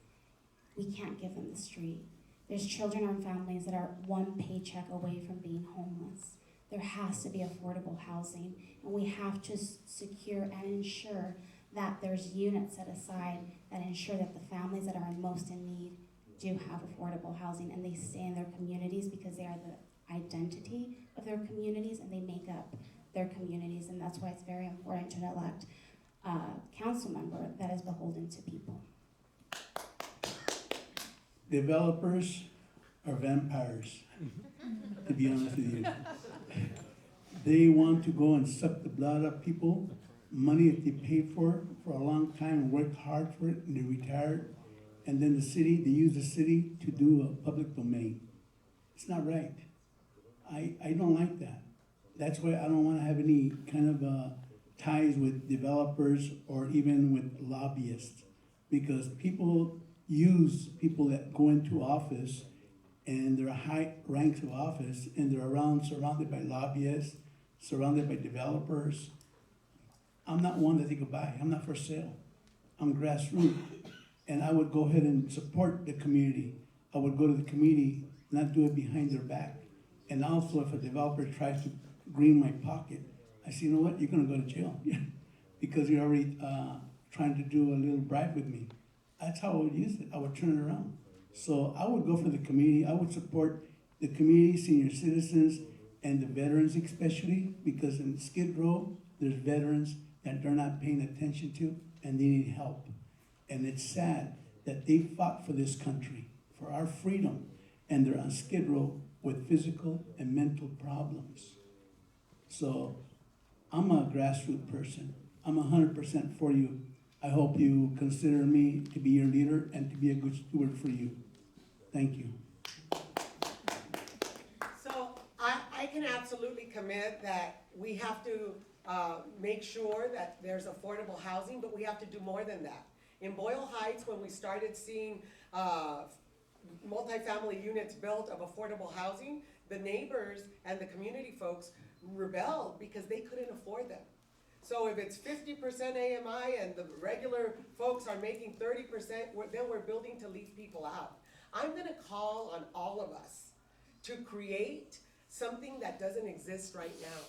We can't give them the street. There's children and families that are one paycheck away from being homeless. There has to be affordable housing, and we have to secure and ensure that there's units set aside that ensure that the families that are most in need do have affordable housing, and they stay in their communities because they are the identity of their communities and they make up their communities, and that's why it's very important to elect a council member that is beholden to people. Developers are vampires, to be honest with you. They want to go and suck the blood of people, money that they paid for a long time and worked hard for it, and they retired. And then they use the city to do a public domain. It's not right. I don't like that. That's why I don't want to have any kind of ties with developers or even with lobbyists, because people use people that go into office and they're high ranks of office and they're surrounded by lobbyists, surrounded by developers. I'm not one that they could buy. I'm not for sale. I'm grassroots. And I would go ahead and support the community. I would go to the community, not do it behind their back. And also if a developer tries to green my pocket, I say, you know what, you're gonna go to jail because you're already trying to do a little bribe with me. That's how I would use it. I would turn it around. So I would go for the community. I would support the community, senior citizens, and the veterans especially, because in Skid Row, there's veterans that they're not paying attention to and they need help. And it's sad that they fought for this country, for our freedom, and they're on Skid Row with physical and mental problems. So I'm a grassroots person. I'm 100% for you. I hope you consider me to be your leader and to be a good steward for you. Thank you. So I can absolutely commit that we have to make sure that there's affordable housing, but we have to do more than that. In Boyle Heights, when we started seeing multifamily units built of affordable housing, the neighbors and the community folks rebelled because they couldn't afford them. So if it's 50% AMI and the regular folks are making 30%, then we're building to leave people out. I'm gonna call on all of us to create something that doesn't exist right now,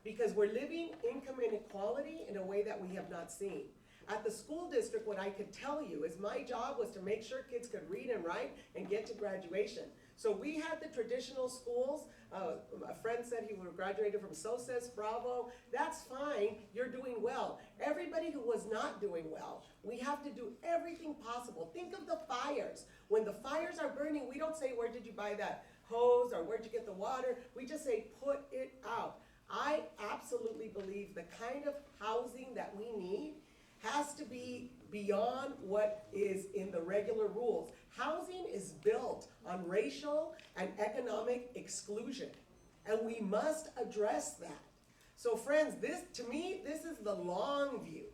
because we're living income inequality in a way that we have not seen. At the school district, what I could tell you is my job was to make sure kids could read and write and get to graduation. So we had the traditional schools. A friend said he graduated from SOSES, Bravo. That's fine, you're doing well. Everybody who was not doing well, we have to do everything possible. Think of the fires. When the fires are burning, we don't say, where did you buy that hose or where'd you get the water? We just say, put it out. I absolutely believe the kind of housing that we need has to be beyond what is in the regular rules. Housing is built on racial and economic exclusion, and we must address that. So friends, to me, this is the long view.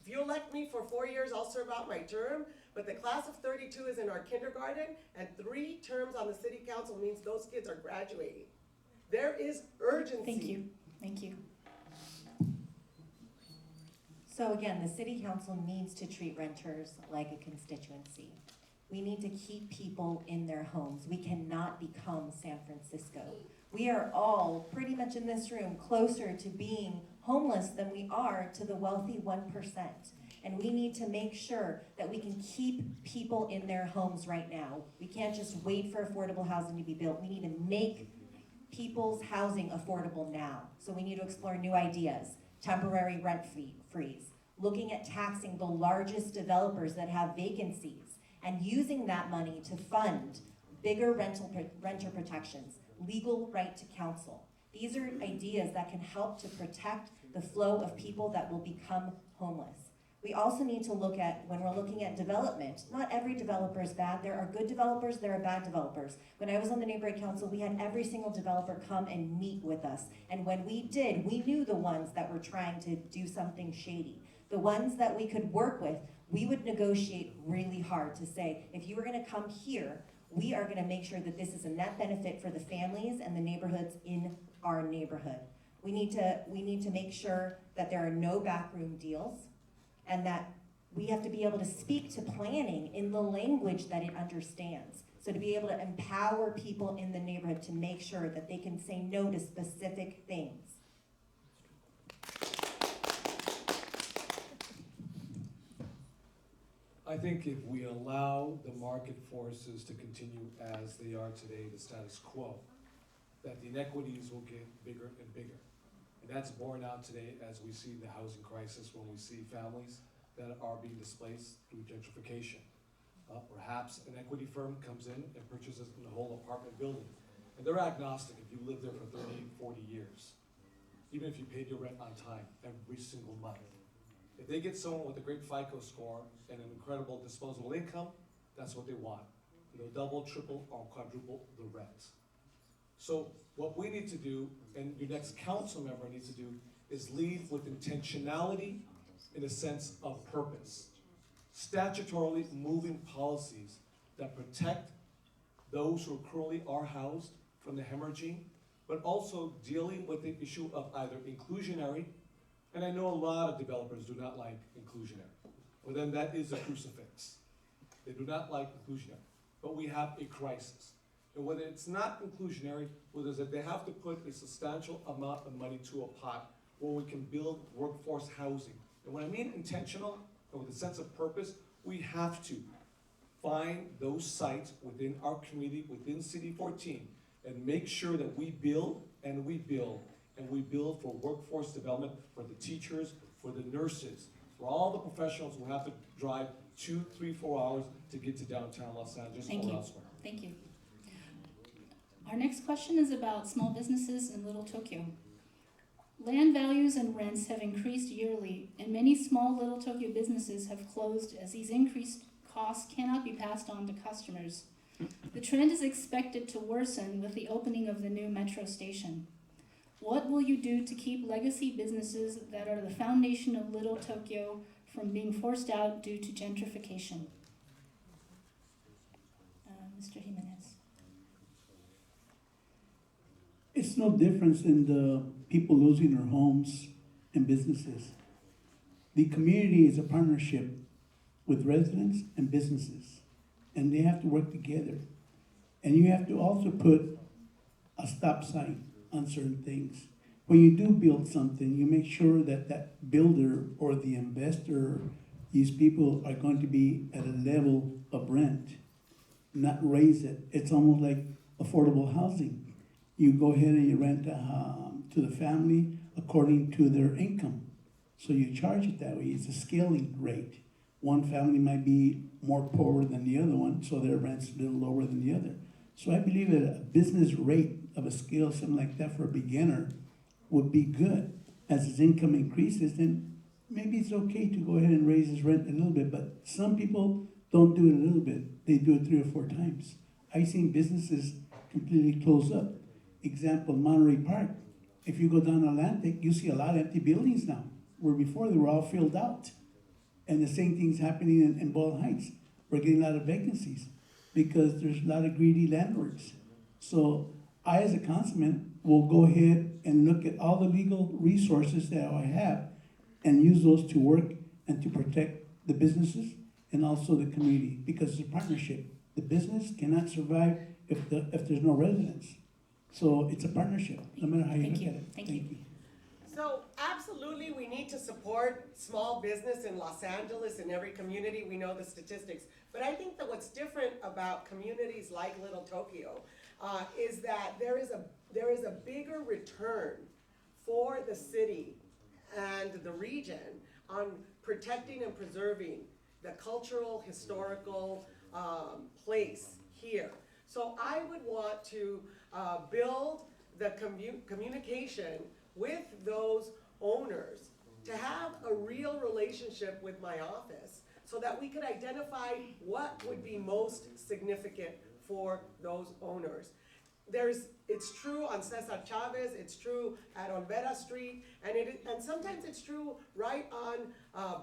If you elect me for 4 years, I'll serve out my term, but the class of 32 is in our kindergarten, and 3 terms on the city council means those kids are graduating. There is urgency. Thank you. Thank you. So again, the city council needs to treat renters like a constituency. We need to keep people in their homes. We cannot become San Francisco. We are all, pretty much in this room, closer to being homeless than we are to the wealthy 1%. And we need to make sure that we can keep people in their homes right now. We can't just wait for affordable housing to be built. We need to make people's housing affordable now. So we need to explore new ideas, temporary rent freeze, looking at taxing the largest developers that have vacancies, and using that money to fund bigger renter protections, legal right to counsel. These are ideas that can help to protect the flow of people that will become homeless. We also need to look at, when we're looking at development, not every developer is bad. There are good developers, there are bad developers. When I was on the neighborhood council, we had every single developer come and meet with us. And when we did, we knew the ones that were trying to do something shady. The ones that we could work with, we would negotiate really hard to say, if you were gonna come here, we are gonna make sure that this is a net benefit for the families and the neighborhoods in our neighborhood. We need to make sure that there are no backroom deals, and that we have to be able to speak to planning in the language that it understands. So to be able to empower people in the neighborhood to make sure that they can say no to specific things. I think if we allow the market forces to continue as they are today, the status quo, that the inequities will get bigger and bigger. And that's borne out today as we see the housing crisis, when we see families that are being displaced through gentrification. Perhaps an equity firm comes in and purchases the whole apartment building. And they're agnostic if you live there for 30, 40 years. Even if you paid your rent on time every single month. If they get someone with a great FICO score and an incredible disposable income, that's what they want. They'll double, triple, or quadruple the rent. So what we need to do, and your next council member needs to do, is lead with intentionality in a sense of purpose. Statutorily moving policies that protect those who currently are housed from the hemorrhaging, but also dealing with the issue of either inclusionary, and I know a lot of developers do not like inclusionary. For them, that is a crucifix. They do not like inclusionary. But we have a crisis. And whether it's not inclusionary, whether it's that they have to put a substantial amount of money to a pot where we can build workforce housing. And when I mean intentional, and with a sense of purpose, we have to find those sites within our community, within City 14, and make sure that we build and we build. And we build for workforce development, for the teachers, for the nurses, for all the professionals who have to drive 2, 3, 4 hours to get to downtown Los Angeles or elsewhere. Thank you. Our next question is about small businesses in Little Tokyo. Land values and rents have increased yearly, and many small Little Tokyo businesses have closed as these increased costs cannot be passed on to customers. The trend is expected to worsen with the opening of the new metro station. What will you do to keep legacy businesses that are the foundation of Little Tokyo from being forced out due to gentrification? Mr. Jimenez. It's no difference in the people losing their homes and businesses. The community is a partnership with residents and businesses, and they have to work together. And you have to also put a stop sign on certain things. When you do build something, you make sure that that builder or the investor, these people are going to be at a level of rent, not raise it. It's almost like affordable housing. You go ahead and you rent to the family according to their income. So you charge it that way. It's a scaling rate. One family might be more poor than the other one, so their rent's a little lower than the other. So I believe that a business rate of a scale, something like that for a beginner, would be good. As his income increases, then maybe it's okay to go ahead and raise his rent a little bit, but some people don't do it a little bit. They do it 3 or 4 times. I've seen businesses completely close up. Example, Monterey Park. If you go down Atlantic, you see a lot of empty buildings now, where before they were all filled out. And the same thing's happening in Boyle Heights. We're getting a lot of vacancies because there's a lot of greedy landlords. So I, as a councilman, will go ahead and look at all the legal resources that I have and use those to work and to protect the businesses and also the community, because it's a partnership. The business cannot survive if there's no residents. So it's a partnership, no matter how you look at it. Thank you. So absolutely, we need to support small business in Los Angeles, in every community. We know the statistics. But I think that what's different about communities like Little Tokyo is that there is a bigger return for the city and the region on protecting and preserving the cultural, historical place here. So I would want to build the communication with those owners, to have a real relationship with my office so that we could identify what would be most significant for those owners. It's true on Cesar Chavez, it's true at Olvera Street, and sometimes it's true right on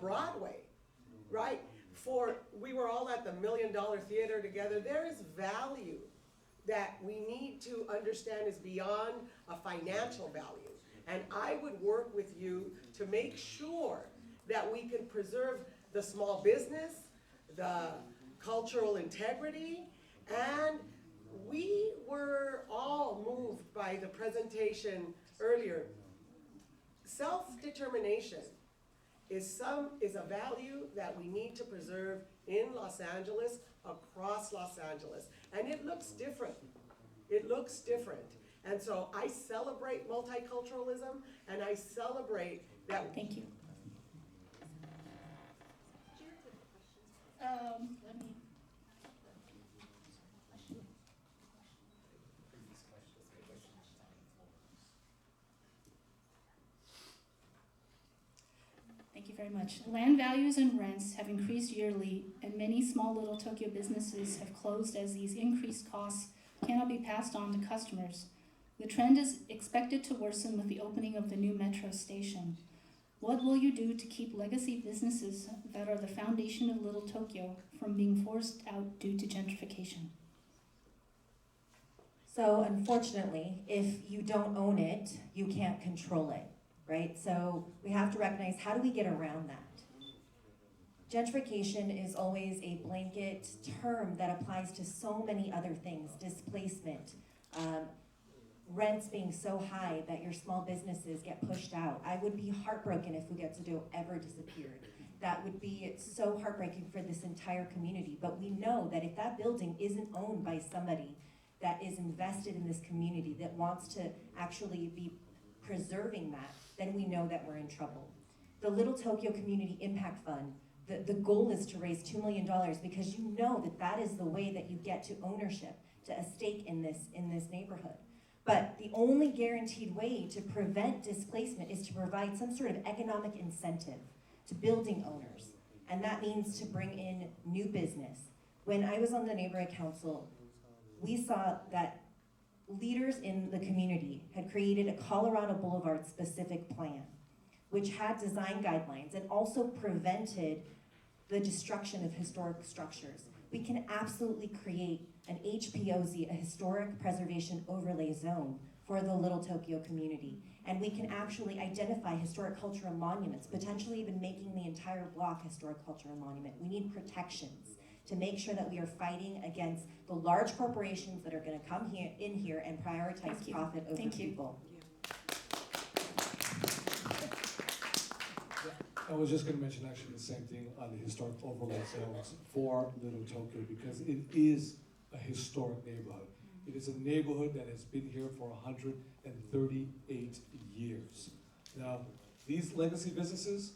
Broadway, right? We were all at the $1 Million Theater together. There is value that we need to understand is beyond a financial value. And I would work with you to make sure that we can preserve the small business, the cultural integrity, and we were all moved by the presentation earlier. Self-determination is a value that we need to preserve in Los Angeles, across Los Angeles. And it looks different. It looks different. And so I celebrate multiculturalism, and I celebrate that. Thank you. Let me. Thank you very much. Land values and rents have increased yearly, and many small Little Tokyo businesses have closed as these increased costs cannot be passed on to customers. The trend is expected to worsen with the opening of the new metro station. What will you do to keep legacy businesses that are the foundation of Little Tokyo from being forced out due to gentrification? So unfortunately, if you don't own it, you can't control it, right? So we have to recognize, how do we get around that? Gentrification is always a blanket term that applies to so many other things: displacement, rents being so high that your small businesses get pushed out. I would be heartbroken if Fugetsudo ever disappeared. That would be so heartbreaking for this entire community. But we know that if that building isn't owned by somebody that is invested in this community, that wants to actually be preserving that, then we know that we're in trouble. The Little Tokyo Community Impact Fund, the goal is to raise $2 million, because you know that that is the way that you get to ownership, to a stake in this neighborhood. But the only guaranteed way to prevent displacement is to provide some sort of economic incentive to building owners. And that means to bring in new business. When I was on the neighborhood council, we saw that leaders in the community had created a Colorado Boulevard specific plan, which had design guidelines and also prevented the destruction of historic structures. We can absolutely create an HPOZ, a Historic Preservation Overlay Zone, for the Little Tokyo community. And we can actually identify historic cultural monuments, potentially even making the entire block historic cultural monument. We need protections to make sure that we are fighting against the large corporations that are gonna come in here and prioritize profit over people. I was just going to mention actually the same thing on the historic overlay zones for Little Tokyo, because it is a historic neighborhood. It is a neighborhood that has been here for 138 years. Now, these legacy businesses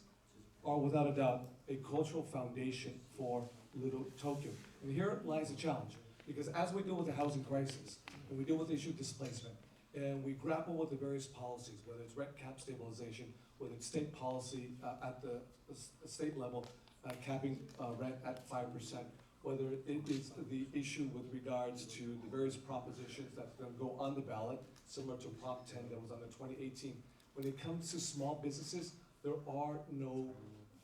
are without a doubt a cultural foundation for Little Tokyo. And here lies a challenge, because as we deal with the housing crisis, and we deal with the issue of displacement, and we grapple with the various policies, whether it's rent cap stabilization, whether it's state policy at the state level, capping rent at 5%, whether it is the issue with regards to the various propositions that's going to go on the ballot, similar to Prop 10 that was on the 2018. When it comes to small businesses, there are no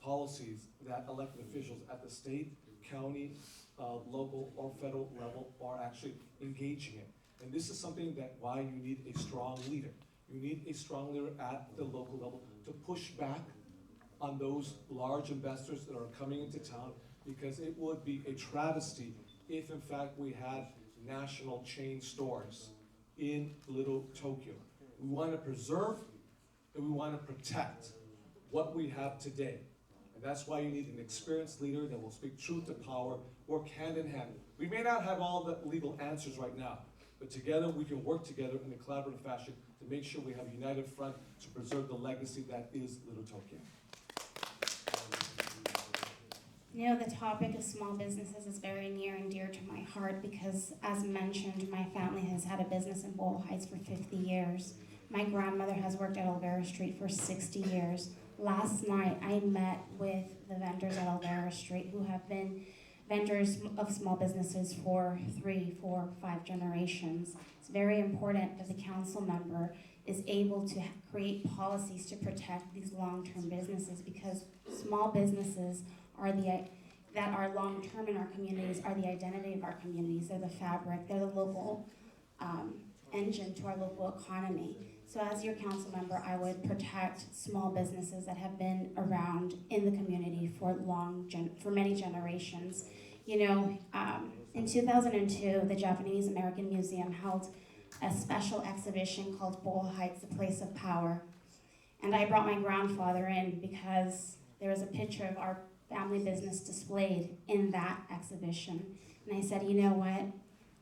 policies that elected officials at the state, county, local, or federal level are actually engaging in. And this is something that why you need a strong leader. You need a strong leader at the local level to push back on those large investors that are coming into town, because it would be a travesty if in fact we had national chain stores in Little Tokyo. We want to preserve and we want to protect what we have today. And that's why you need an experienced leader that will speak truth to power, work hand in hand. We may not have all the legal answers right now, but together we can work together in a collaborative fashion to make sure we have a united front to preserve the legacy that is Little Tokyo. You know, the topic of small businesses is very near and dear to my heart because, as mentioned, my family has had a business in Boyle Heights for 50 years. My grandmother has worked at Olvera Street for 60 years. Last night, I met with the vendors at Olvera Street who have been vendors of small businesses for 3, 4, 5 generations. It's very important that the council member is able to create policies to protect these long-term businesses, because small businesses that are long-term in our communities are the identity of our communities. They're the fabric, they're the local engine to our local economy. So as your council member, I would protect small businesses that have been around in the community for many generations. You know, in 2002, the Japanese American Museum held a special exhibition called Boyle Heights, the Place of Power. And I brought my grandfather in because there was a picture of our family business displayed in that exhibition. And I said, you know what?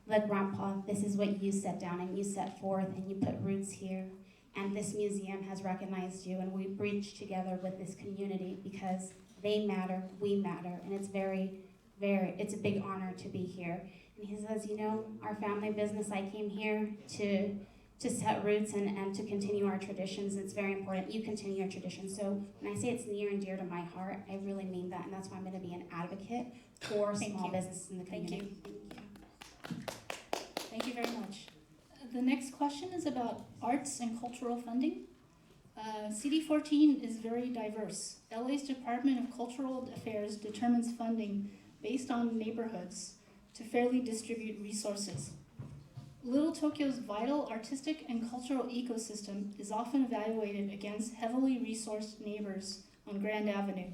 Look, Grandpa, this is what you set down and you set forth and you put roots here. And this museum has recognized you, and we bridge together with this community because they matter, we matter, and it's it's a big honor to be here. And he says, you know, our family business, I came here to set roots and to continue our traditions. It's very important you continue your traditions. So when I say it's near and dear to my heart, I really mean that, and that's why I'm going to be an advocate for small businesses in the community. Thank you very much. The next question is about arts and cultural funding. CD14 is very diverse. LA's Department of Cultural Affairs determines funding based on neighborhoods to fairly distribute resources. Little Tokyo's vital artistic and cultural ecosystem is often evaluated against heavily resourced neighbors on Grand Avenue.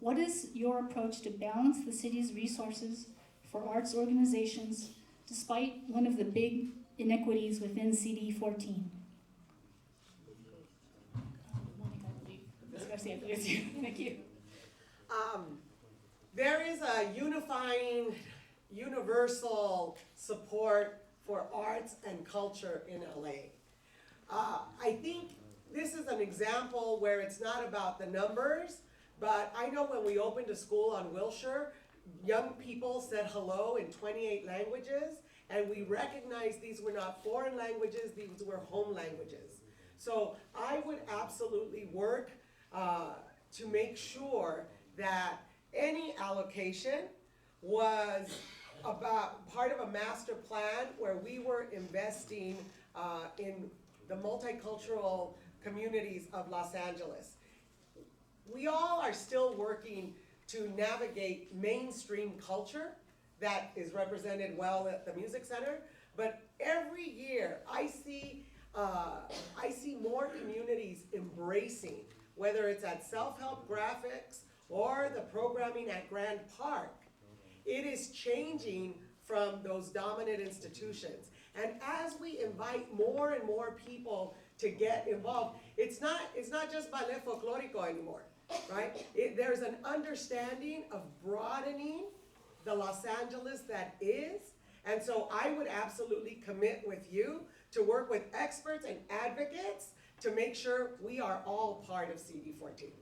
What is your approach to balance the city's resources for arts organizations despite one of the big inequities within CD14? Ms. Garcia, please. Thank you. There is a unifying, universal support for arts and culture in LA. I think this is an example where it's not about the numbers, but I know when we opened a school on Wilshire, young people said hello in 28 languages, and we recognized these were not foreign languages, these were home languages. So I would absolutely work to make sure that any allocation was about part of a master plan where we were investing in the multicultural communities of Los Angeles. We all are still working to navigate mainstream culture that is represented well at the Music Center, but every year I see more communities embracing, whether it's at Self-Help Graphics or the programming at Grand Park. It is changing from those dominant institutions. And as we invite more and more people to get involved, it's not just ballet folklorico anymore, right? There's an understanding of broadening the Los Angeles that is. And so I would absolutely commit with you to work with experts and advocates to make sure we are all part of CD14.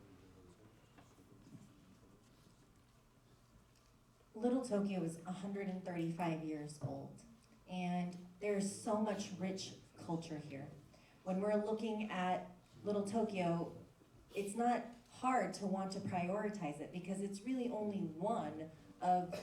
Little Tokyo is 135 years old, and there's so much rich culture here. When we're looking at Little Tokyo, it's not hard to want to prioritize it because it's really only one of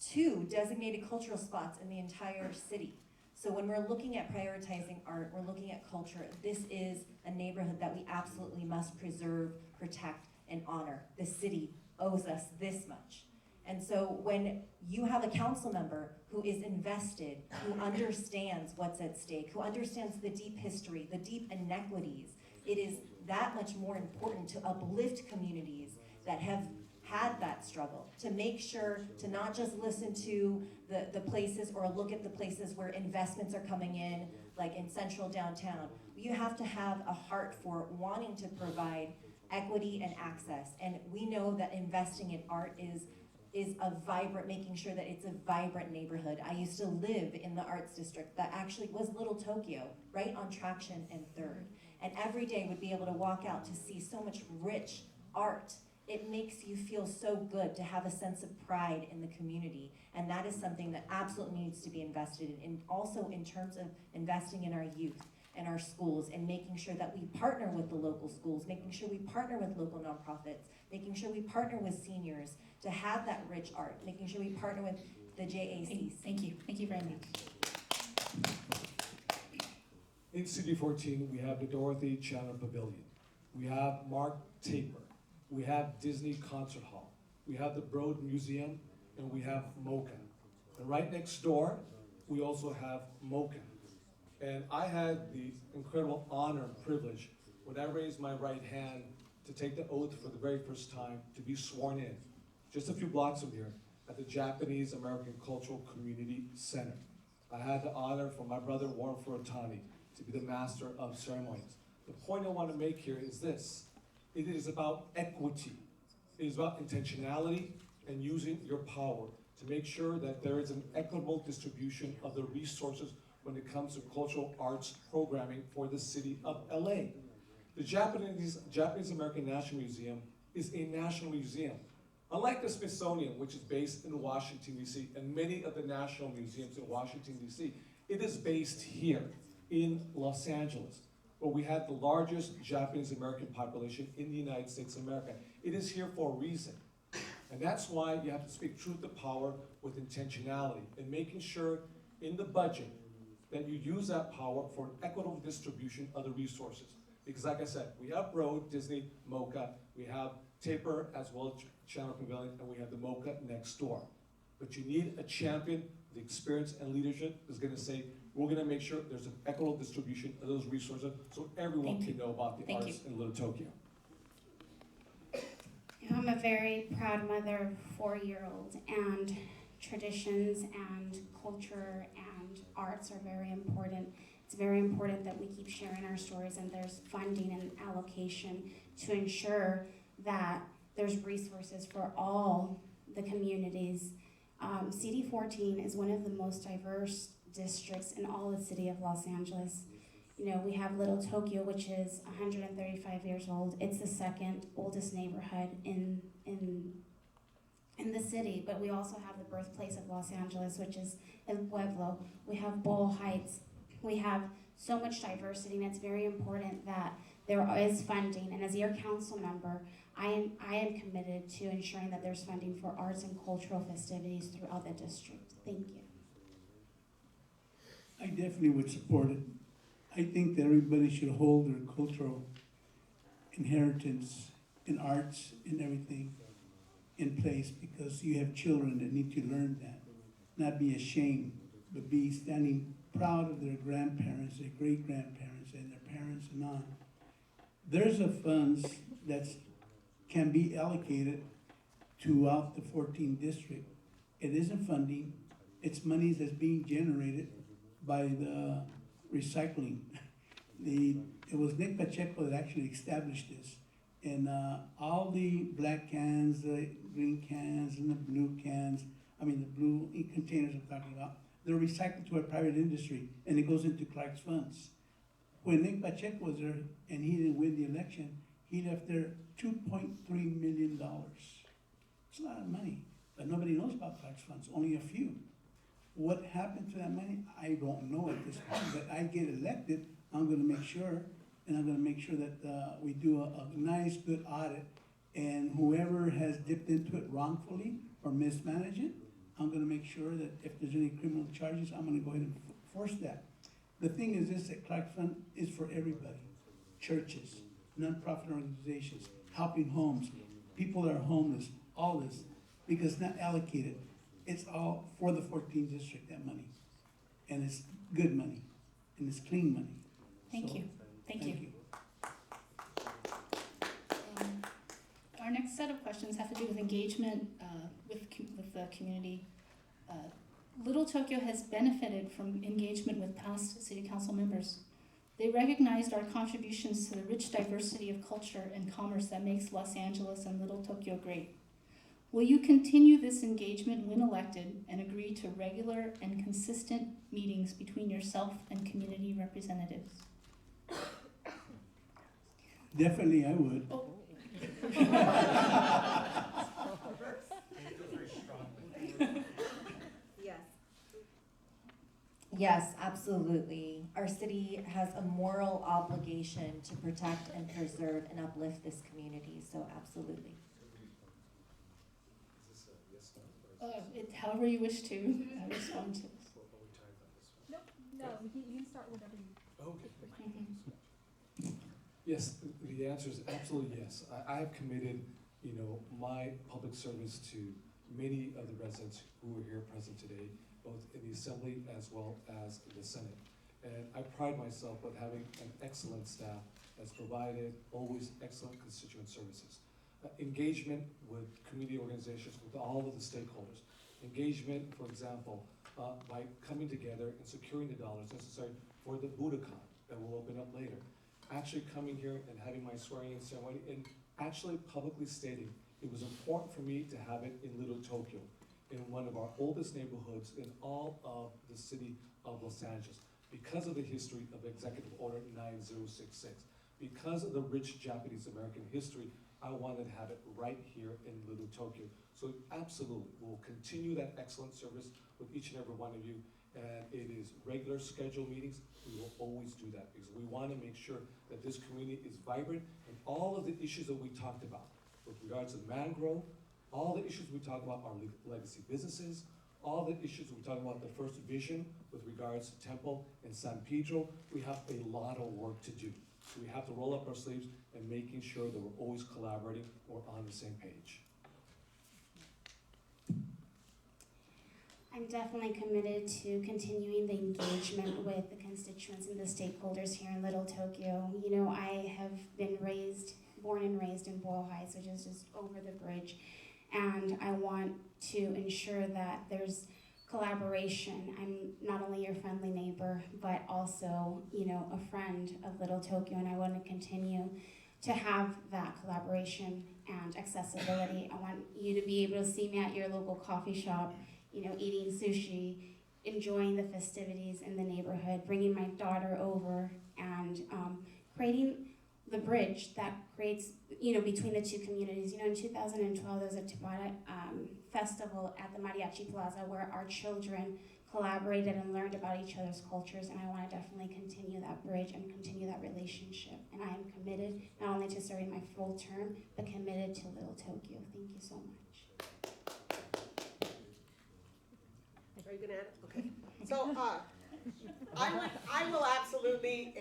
2 designated cultural spots in the entire city. So when we're looking at prioritizing art, we're looking at culture, this is a neighborhood that we absolutely must preserve, protect, and honor. The city owes us this much. And so when you have a council member who is invested, who understands what's at stake, who understands the deep history, the deep inequities, it is that much more important to uplift communities that have had that struggle, to make sure to not just listen to the places or look at the places where investments are coming in, like in central downtown. You have to have a heart for wanting to provide equity and access. And we know that investing in art is a vibrant, making sure that it's a vibrant neighborhood. I used to live in the arts district that actually was Little Tokyo, right on Traction and 3rd. And every day would be able to walk out to see so much rich art. It makes you feel so good to have a sense of pride in the community. And that is something that absolutely needs to be invested in. And also in terms of investing in our youth and our schools and making sure that we partner with the local schools, making sure we partner with local nonprofits, making sure we partner with seniors to have that rich art, making sure we partner with the JACs. Thank you. Thank you very much. In CD14, we have the Dorothy Chandler Pavilion. We have Mark Taper. We have Disney Concert Hall. We have the Broad Museum, and we have MoCA. And right next door, we also have MoCA. And I had the incredible honor and privilege when I raised my right hand to take the oath for the very first time to be sworn in, just a few blocks from here, at the Japanese American Cultural Community Center. I had the honor from my brother Warren Furutani to be the master of ceremonies. The point I want to make here is this. It is about equity. It is about intentionality and using your power to make sure that there is an equitable distribution of the resources when it comes to cultural arts programming for the city of LA. The Japanese American National Museum is a national museum. Unlike the Smithsonian, which is based in Washington, D.C., and many of the national museums in Washington, D.C., it is based here in Los Angeles, where we have the largest Japanese American population in the United States of America. It is here for a reason. And that's why you have to speak truth to power with intentionality and making sure in the budget that you use that power for an equitable distribution of the resources. Because like I said, we have Broad, Disney, MoCA, we have Taper as well as Chandler Pavilion, and we have the MoCA next door. But you need a champion, the experience and leadership is gonna say, we're gonna make sure there's an equitable distribution of those resources so everyone can know about the arts in Little Tokyo. I'm a very proud mother of 4-year-old, and traditions and culture and arts are very important. It's very important that we keep sharing our stories and there's funding and allocation to ensure that there's resources for all the communities. CD14 is one of the most diverse districts in all the city of Los Angeles. You know, we have Little Tokyo, which is 135 years old. It's the second oldest neighborhood in the city, but we also have the birthplace of Los Angeles, which is El Pueblo. We have Boyle Heights. We have so much diversity, and it's very important that there is funding. And as your council member, I am committed to ensuring that there's funding for arts and cultural festivities throughout the district. Thank you. I definitely would support it. I think that everybody should hold their cultural inheritance in arts and everything in place, because you have children that need to learn that. Not be ashamed, but be standing proud of their grandparents, their great-grandparents, and their parents and on. There's a funds that can be allocated throughout the 14th district. It isn't funding, it's monies that's being generated by the recycling. It was Nick Pacheco that actually established this. And all the black cans, the green cans, and the blue cans, the blue containers I'm talking about, they're recycled to a private industry, and it goes into Clark's funds. When Nick Pacheco was there and he didn't win the election, he left there $2.3 million. It's a lot of money, but nobody knows about Clark's funds, only a few. What happened to that money, I don't know at this point, but I get elected, I'm gonna make sure, and I'm gonna make sure that we do a nice, good audit, and whoever has dipped into it wrongfully or mismanaged it, I'm gonna make sure that if there's any criminal charges, I'm gonna go ahead and force that. The thing is this, that Clark Fund is for everybody. Churches, nonprofit organizations, helping homes, people that are homeless, all this, because it's not allocated. It's all for the 14th district, that money. And it's good money, and it's clean money. Thank you. Thank you. Our next set of questions have to do with engagement with the community. Little Tokyo has benefited from engagement with past city council members. They recognized our contributions to the rich diversity of culture and commerce that makes Los Angeles and Little Tokyo great. Will you continue this engagement when elected and agree to regular and consistent meetings between yourself and community representatives? Definitely I would. Oh. Yes, absolutely. Our city has a moral obligation to protect and preserve and uplift this community, so absolutely. However you wish to respond to this. No, you can start whatever you. Okay. Yes, the answer is absolutely yes. I have committed, my public service to many of the residents who are here present today, both in the Assembly as well as in the Senate. And I pride myself with having an excellent staff that's provided always excellent constituent services. Engagement with community organizations, with all of the stakeholders. Engagement, for example, by coming together and securing the dollars necessary for the Budokan that will open up later. Actually coming here and having my swearing-in ceremony and actually publicly stating it was important for me to have it in Little Tokyo, in one of our oldest neighborhoods in all of the city of Los Angeles, because of the history of Executive Order 9066, because of the rich Japanese American history. I wanted to have it right here in Little Tokyo. So absolutely, we'll continue that excellent service with each and every one of you. And it is regular scheduled meetings. We will always do that because we want to make sure that this community is vibrant, and all of the issues that we talked about with regards to mangrove, all the issues we talk about are legacy businesses, all the issues we talk about the first vision with regards to Temple and San Pedro. We have a lot of work to do. So we have to roll up our sleeves and making sure that we're always collaborating or on the same page. I'm definitely committed to continuing the engagement with the constituents and the stakeholders here in Little Tokyo. I have been born and raised in Boyle Heights, which is just over the bridge. And I want to ensure that there's collaboration. I'm not only your friendly neighbor, but also, a friend of Little Tokyo, and I want to continue to have that collaboration and accessibility. I want you to be able to see me at your local coffee shop, eating sushi, enjoying the festivities in the neighborhood, bringing my daughter over, and creating the bridge that creates, between the two communities. In 2012, there was a Tabata festival at the Mariachi Plaza where our children collaborated and learned about each other's cultures, and I want to definitely continue that bridge and continue that relationship. And I am committed not only to serving my full term, but committed to Little Tokyo. Thank you so much. Are you gonna add? Okay. So I will absolutely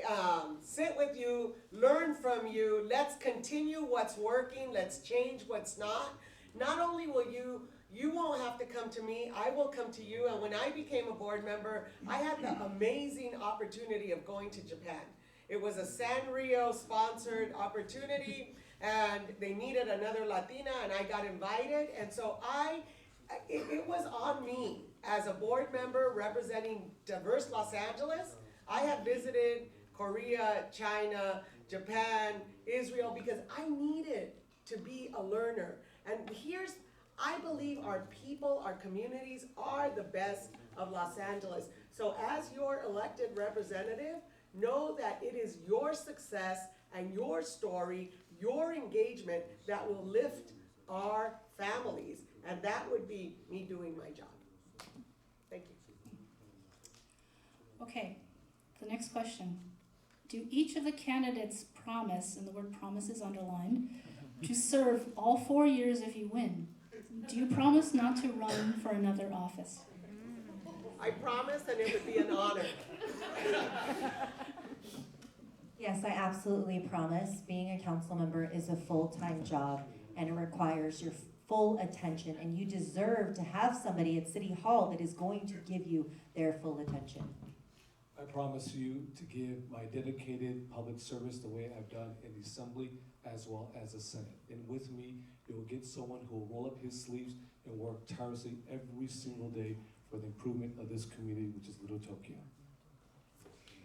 sit with you, learn from you. Let's continue what's working. Let's change what's not. Not only will you won't have to come to me, I will come to you. And when I became a board member, I had the amazing opportunity of going to Japan. It was a Sanrio sponsored opportunity, and they needed another Latina, and I got invited. And so it was on me as a board member representing diverse Los Angeles. I have visited Korea, China, Japan, Israel, because I needed to be a learner. And I believe our people, our communities are the best of Los Angeles. So as your elected representative, know that it is your success and your story, your engagement that will lift our families. And that would be me doing my job. Thank you. Okay, the next question. Do each of the candidates promise, and the word promise is underlined, to serve all 4 years if you win? Do you promise not to run for another office? I promise, and it would be an honor. Yes, I absolutely promise. Being a council member is a full-time job, and it requires your full attention, and you deserve to have somebody at City Hall that is going to give you their full attention. I promise you to give my dedicated public service the way I've done in the Assembly as well as the Senate. And with me, you will get someone who will roll up his sleeves and work tirelessly every single day for the improvement of this community, which is Little Tokyo.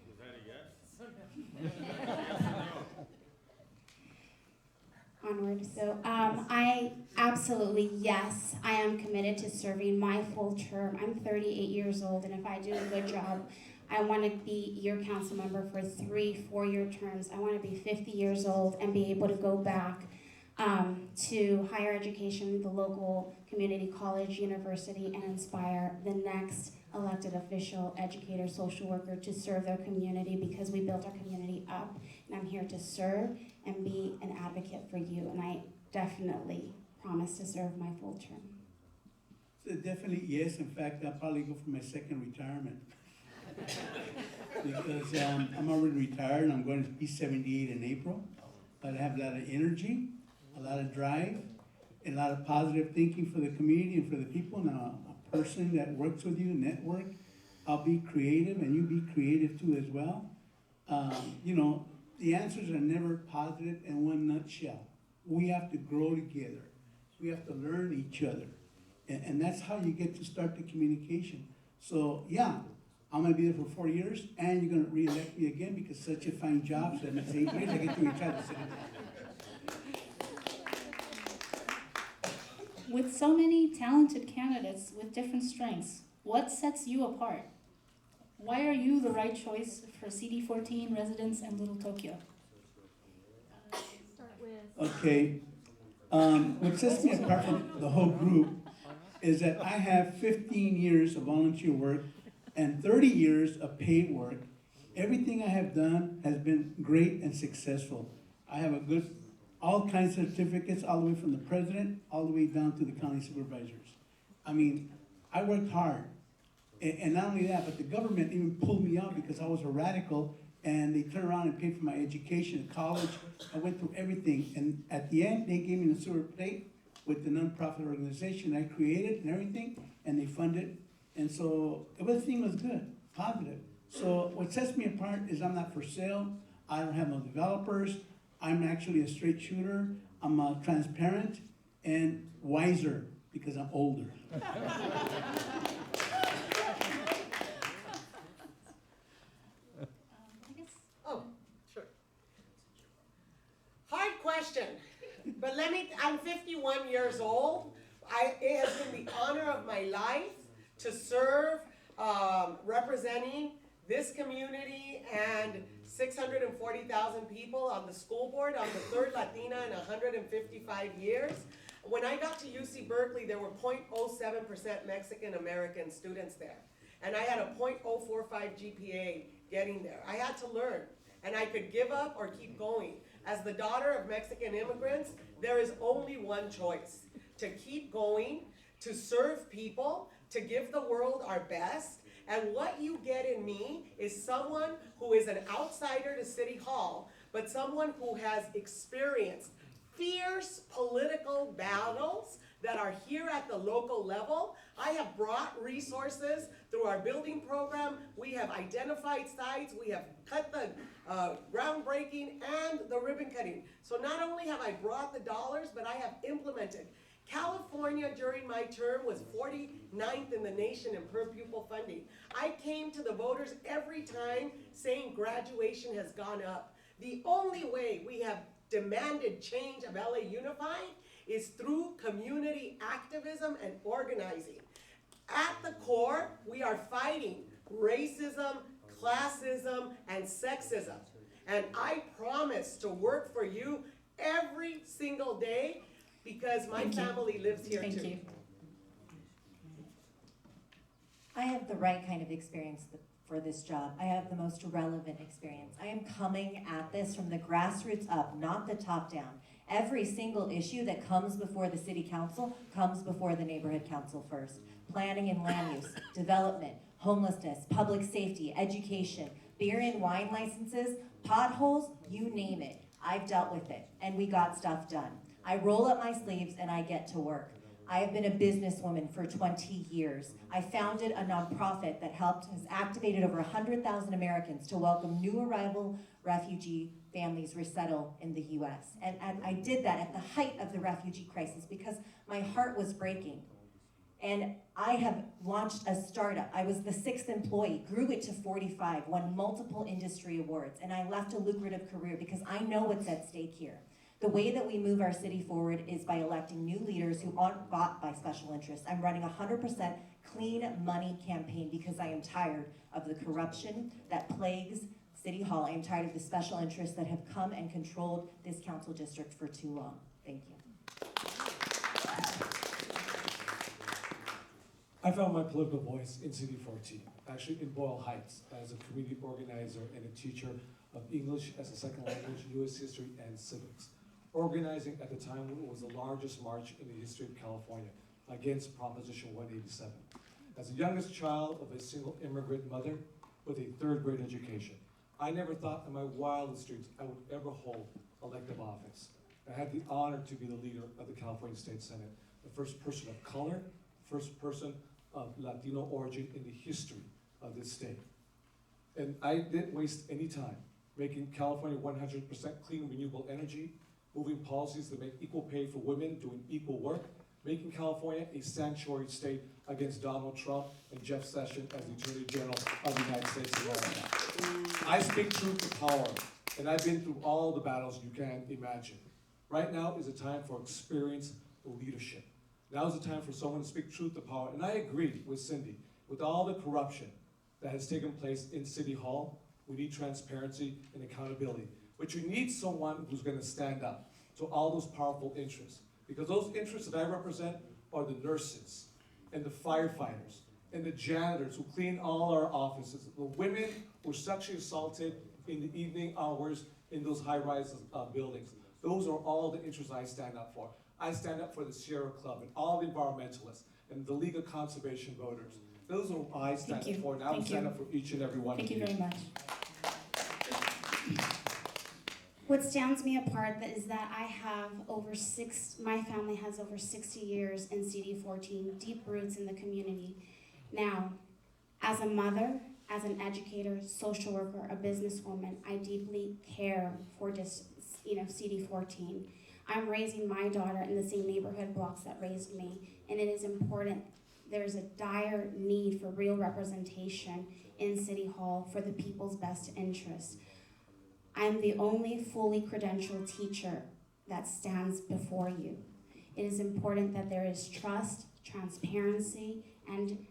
Is that a yes? Onward. So I absolutely, yes, I am committed to serving my full term. I'm 38 years old, and if I do a good job, I want to be your council member for 3 4-year terms. I want to be 50 years old and be able to go back to higher education, the local community college, university, and inspire the next elected official, educator, social worker to serve their community, because we built our community up, and I'm here to serve and be an advocate for you, and I definitely promise to serve my full term. So definitely yes. In fact, I'll probably go for my second retirement. Because I'm already retired and I'm going to be 78 in April. But I have a lot of energy, a lot of drive, and a lot of positive thinking for the community and for the people. And a person that works with you, network, I'll be creative and you be creative too as well. You know, the answers are never positive in one nutshell. We have to grow together. We have to learn each other. And that's how you get to start the communication. So yeah, I'm going to be there for 4 years, and you're going to re-elect me again because such a fine job. So in 8 years, I get to retire the city. With so many talented candidates with different strengths, what sets you apart? Why are you the right choice for CD14 residents and Little Tokyo? Okay. What sets me apart from the whole group is that I have 15 years of volunteer work and 30 years of paid work. Everything I have done has been great and successful. I have all kinds of certificates, all the way from the president, all the way down to the county supervisors. I mean, I worked hard. And not only that, but the government even pulled me out because I was a radical, and they turned around and paid for my education at college. I went through everything. And at the end, they gave me the silver plate with the nonprofit organization I created and everything, and they funded. And so everything was good, positive. So what sets me apart is I'm not for sale. I don't have no developers. I'm actually a straight shooter. I'm transparent and wiser because I'm older. Oh, sure. Hard question, but I'm 51 years old. It has been the honor of my life to serve representing this community and 640,000 people on the school board. I'm the third Latina in 155 years. When I got to UC Berkeley, there were 0.07% Mexican American students there. and I had a .045 GPA getting there. I had to learn, and I could give up or keep going. As the daughter of Mexican immigrants, there is only one choice: to keep going, to serve people, to give the world our best. And what you get in me is someone who is an outsider to City Hall, but someone who has experienced fierce political battles that are here at the local level. I have brought resources through our building program. We have identified sites. We have cut the groundbreaking and the ribbon cutting. So not only have I brought the dollars, but I have implemented. California during my term was 49th in the nation in per pupil funding. I came to the voters every time saying graduation has gone up. The only way we have demanded change of LA Unified is through community activism and organizing. At the core, we are fighting racism, classism, and sexism. And I promise to work for you every single day because my family lives here too. Thank you. I have the right kind of experience for this job. I have the most relevant experience. I am coming at this from the grassroots up, not the top down. Every single issue that comes before the city council comes before the neighborhood council first. Planning and land use, development, homelessness, public safety, education, beer and wine licenses, potholes, you name it. I've dealt with it, and we got stuff done. I roll up my sleeves and I get to work. I have been a businesswoman for 20 years. I founded a nonprofit that has activated over 100,000 Americans to welcome new arrival refugee families resettle in the US. And I did that at the height of the refugee crisis because my heart was breaking. And I have launched a startup. I was the 6th employee, grew it to 45, won multiple industry awards, and I left a lucrative career because I know what's at stake here. The way that we move our city forward is by electing new leaders who aren't bought by special interests. I'm running a 100% clean money campaign because I am tired of the corruption that plagues City Hall. I am tired of the special interests that have come and controlled this council district for too long. Thank you. I found my political voice in City 14, actually in Boyle Heights, as a community organizer and a teacher of English as a second language, US history, and civics. Organizing at the time when it was the largest march in the history of California against Proposition 187. As the youngest child of a single immigrant mother with a 3rd grade education, I never thought in my wildest dreams I would ever hold elective office. I had the honor to be the leader of the California State Senate, the first person of color, first person of Latino origin in the history of this state. And I didn't waste any time making California 100% clean renewable energy, moving policies that make equal pay for women doing equal work, making California a sanctuary state against Donald Trump and Jeff Sessions as the Attorney General of the United States of America. I speak truth to power, and I've been through all the battles you can imagine. Right now is a time for experienced leadership. Now is the time for someone to speak truth to power. And I agree with Cyndi, with all the corruption that has taken place in City Hall, we need transparency and accountability. But you need someone who's going to stand up to all those powerful interests. Because those interests that I represent are the nurses and the firefighters and the janitors who clean all our offices, the women who are sexually assaulted in the evening hours in those high-rise buildings. Those are all the interests I stand up for. I stand up for the Sierra Club and all the environmentalists and the League of Conservation Voters. Those are what I stand up for, and I will stand up for each and every one of you. Thank you very much. What stands me apart is that my family has over 60 years in CD14, deep roots in the community. Now, as a mother, as an educator, social worker, a businesswoman, I deeply care for just, CD14. I'm raising my daughter in the same neighborhood blocks that raised me, and it is important. There's a dire need for real representation in City Hall for the people's best interest. I'm the only fully credentialed teacher that stands before you. It is important that there is trust, transparency, and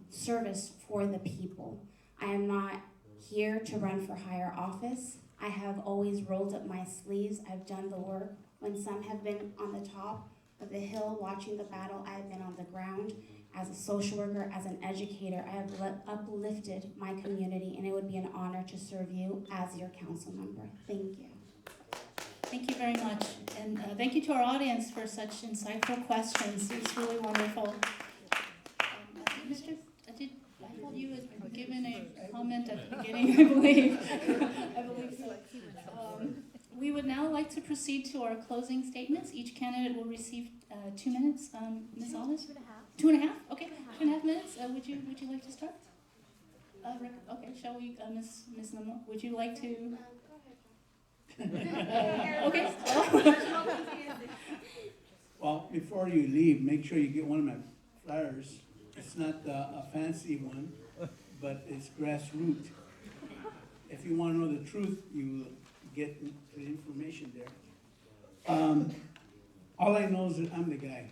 service for the people. I am not here to run for higher office. I have always rolled up my sleeves. I've done the work. When some have been on the top of the hill watching the battle, I have been on the ground as a social worker, as an educator. I have uplifted my community, and it would be an honor to serve you as your council member. Thank you. Thank you very much. And thank you to our audience for such insightful questions. It's really wonderful. I thought you had given a comment at the beginning, I believe. I believe so. We would now like to proceed to our closing statements. Each candidate will receive 2 minutes. Ms. Alves? 2.5? Okay, 2.5 minutes. Would you like to start? Okay, shall we, Ms. Zamora, would you like to? Okay. Well, before you leave, make sure you get one of my flyers. It's not a fancy one, but it's grassroots. If you want to know the truth, you will get the information there. All I know is that I'm the guy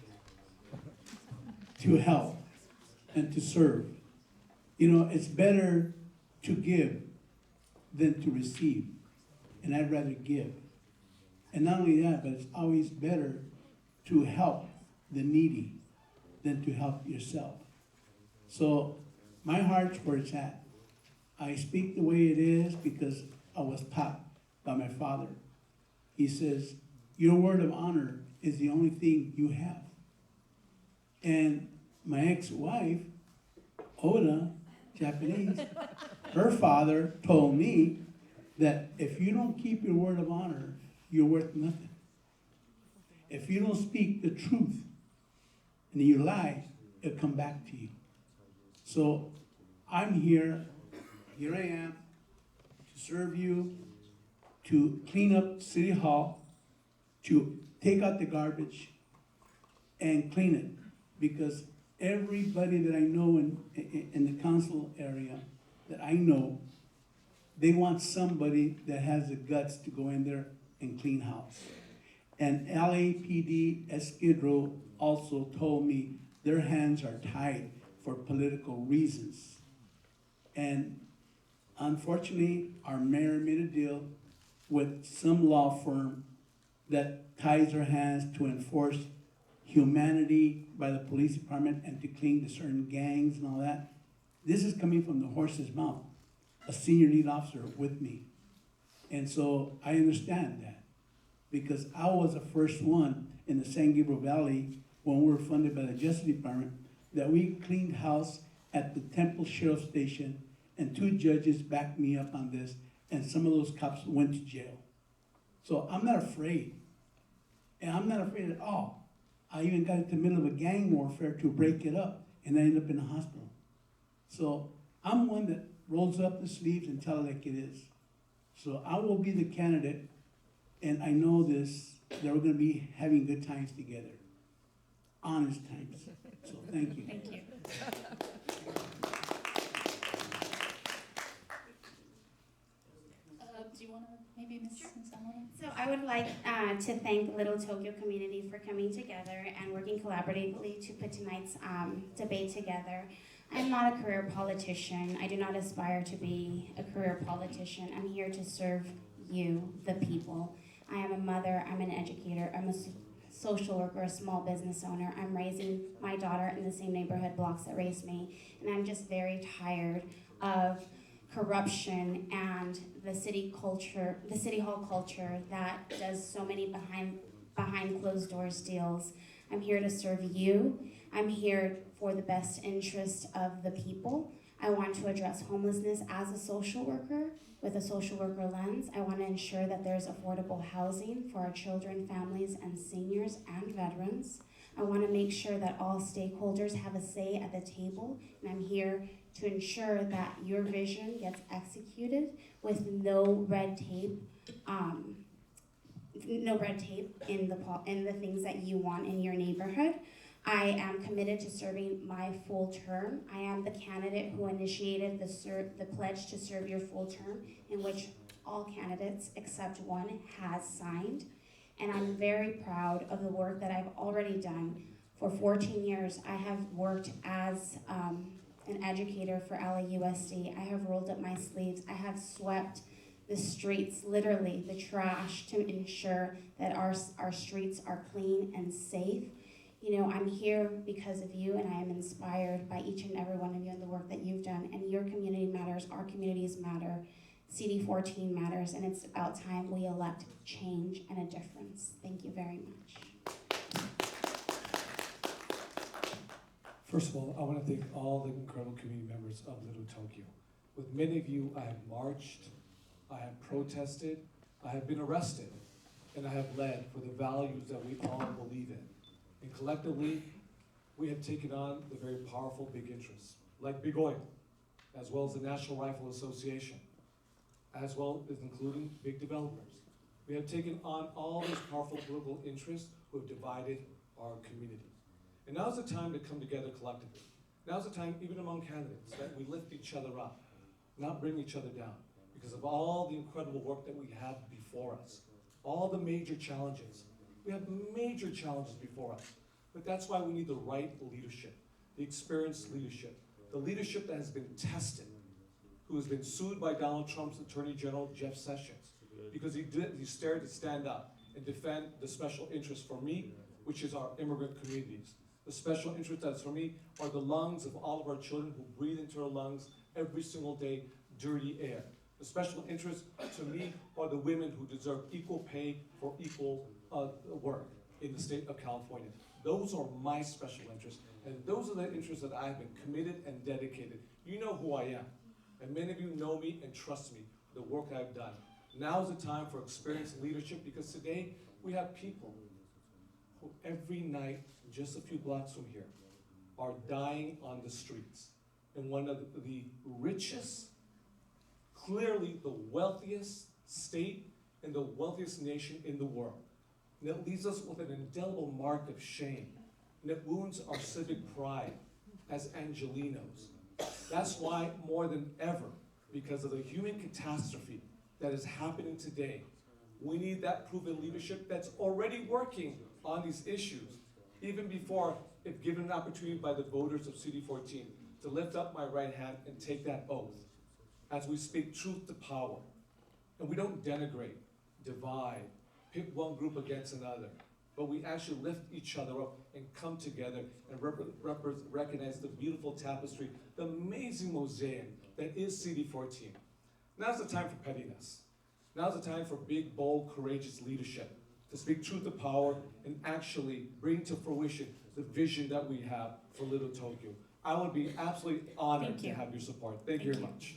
to help and to serve. You know, it's better to give than to receive, and I'd rather give. And not only that, but it's always better to help the needy than to help yourself. So my heart's where it's at. I speak the way it is because I was taught by my father. He says, your word of honor is the only thing you have. And my ex-wife, Oda, Japanese, her father told me that if you don't keep your word of honor, you're worth nothing. If you don't speak the truth and you lie, it'll come back to you. So I'm here I am, to serve you, to clean up City Hall, to take out the garbage and clean it. Because everybody that I know in the council area that I know, they want somebody that has the guts to go in there and clean house. And LAPD Esquidro also told me their hands are tied for political reasons. And unfortunately, our mayor made a deal with some law firm that ties their hands to enforce humanity by the police department and to clean the certain gangs and all that. This is coming from the horse's mouth, a senior lead officer with me. And so I understand that because I was the first one in the San Gabriel Valley when we were funded by the Justice Department that we cleaned house at the Temple Sheriff Station, and 2 judges backed me up on this, and some of those cops went to jail. So I'm not afraid. And I'm not afraid at all. I even got into the middle of a gang warfare to break it up, and I ended up in the hospital. So I'm one that rolls up the sleeves and tell it like it is. So I will be the candidate, and I know this, that we're going to be having good times together. Honest times. So thank you. Thank you. Do you want to maybe Ms. Zamora? So I would like to thank Little Tokyo community for coming together and working collaboratively to put tonight's debate together. I'm not a career politician. I do not aspire to be a career politician. I'm here to serve you, the people. I am a mother, I'm an educator, I'm a social worker, a small business owner. I'm raising my daughter in the same neighborhood blocks that raised me, and I'm just very tired of corruption and the city hall culture that does so many behind closed doors deals. I'm here to serve you. I'm here for the best interest of the people. I want to address homelessness as a social worker with a social worker lens. I want to ensure that there's affordable housing for our children, families, and seniors and veterans. I want to make sure that all stakeholders have a say at the table, and I'm here to ensure that your vision gets executed with no red tape in the things that you want in your neighborhood. I am committed to serving my full term. I am the candidate who initiated the pledge to serve your full term, in which all candidates except one has signed. And I'm very proud of the work that I've already done. For 14 years, I have worked as an educator for LAUSD. I have rolled up my sleeves. I have swept the streets, literally the trash, to ensure that our streets are clean and safe. I'm here because of you, and I am inspired by each and every one of you and the work that you've done. And your community matters, our communities matter, CD14 matters, and it's about time we elect change and a difference. Thank you very much. First of all, I want to thank all the incredible community members of Little Tokyo. With many of you, I have marched, I have protested, I have been arrested, and I have led for the values that we all believe in. And collectively, we have taken on the very powerful big interests, like big oil, as well as the National Rifle Association, as well as including big developers. We have taken on all these powerful political interests who have divided our community. And now's the time to come together collectively. Now's the time, even among candidates, that we lift each other up, not bring each other down, because of all the incredible work that we have before us, all the major challenges. We have major challenges before us, but that's why we need the right leadership, the experienced leadership, the leadership that has been tested, who has been sued by Donald Trump's Attorney General, Jeff Sessions, because he dared to stand up and defend the special interest for me, which is our immigrant communities. The special interest that's for me are the lungs of all of our children who breathe into our lungs every single day, dirty air. The special interest to me are the women who deserve equal pay for equal work in the state of California. Those are my special interests, and those are the interests that I've been committed and dedicated. You know who I am, and many of you know me and trust me, the work I've done. Now is the time for experienced leadership, because today we have people who every night, just a few blocks from here, are dying on the streets in one of the richest, clearly the wealthiest state and the wealthiest nation in the world. And that leaves us with an indelible mark of shame, and it wounds our civic pride as Angelenos. That's why, more than ever, because of the human catastrophe that is happening today, we need that proven leadership that's already working on these issues, even before, if given an opportunity by the voters of CD14, to lift up my right hand and take that oath as we speak truth to power. And we don't denigrate, divide, pit one group against another, but we actually lift each other up and come together and recognize the beautiful tapestry, the amazing mosaic that is CD14. Now's the time for pettiness. Now's the time for big, bold, courageous leadership, to speak truth to power and actually bring to fruition the vision that we have for Little Tokyo. I would be absolutely honored to have your support. Thank you very much.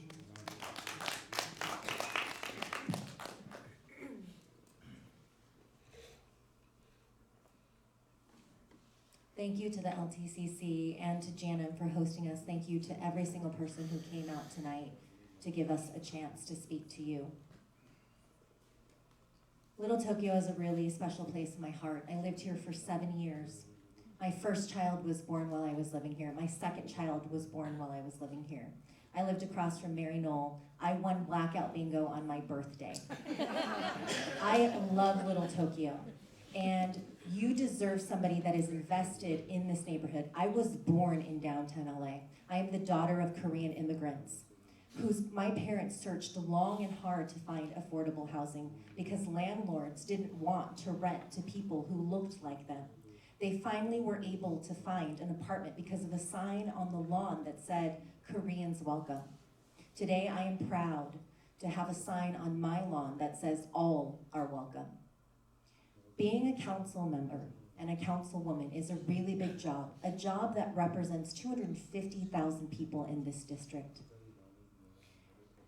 Thank you to the LTCC and to Janet for hosting us. Thank you to every single person who came out tonight to give us a chance to speak to you. Little Tokyo is a really special place in my heart. I lived here for 7 years. My first child was born while I was living here. My second child was born while I was living here. I lived across from Mary Knoll. I won blackout bingo on my birthday. I love Little Tokyo. And you deserve somebody that is invested in this neighborhood. I was born in downtown LA. I am the daughter of Korean immigrants my parents searched long and hard to find affordable housing because landlords didn't want to rent to people who looked like them. They finally were able to find an apartment because of a sign on the lawn that said, "Koreans welcome." Today I am proud to have a sign on my lawn that says, "All are welcome." Being a council member and a councilwoman is a really big job, a job that represents 250,000 people in this district.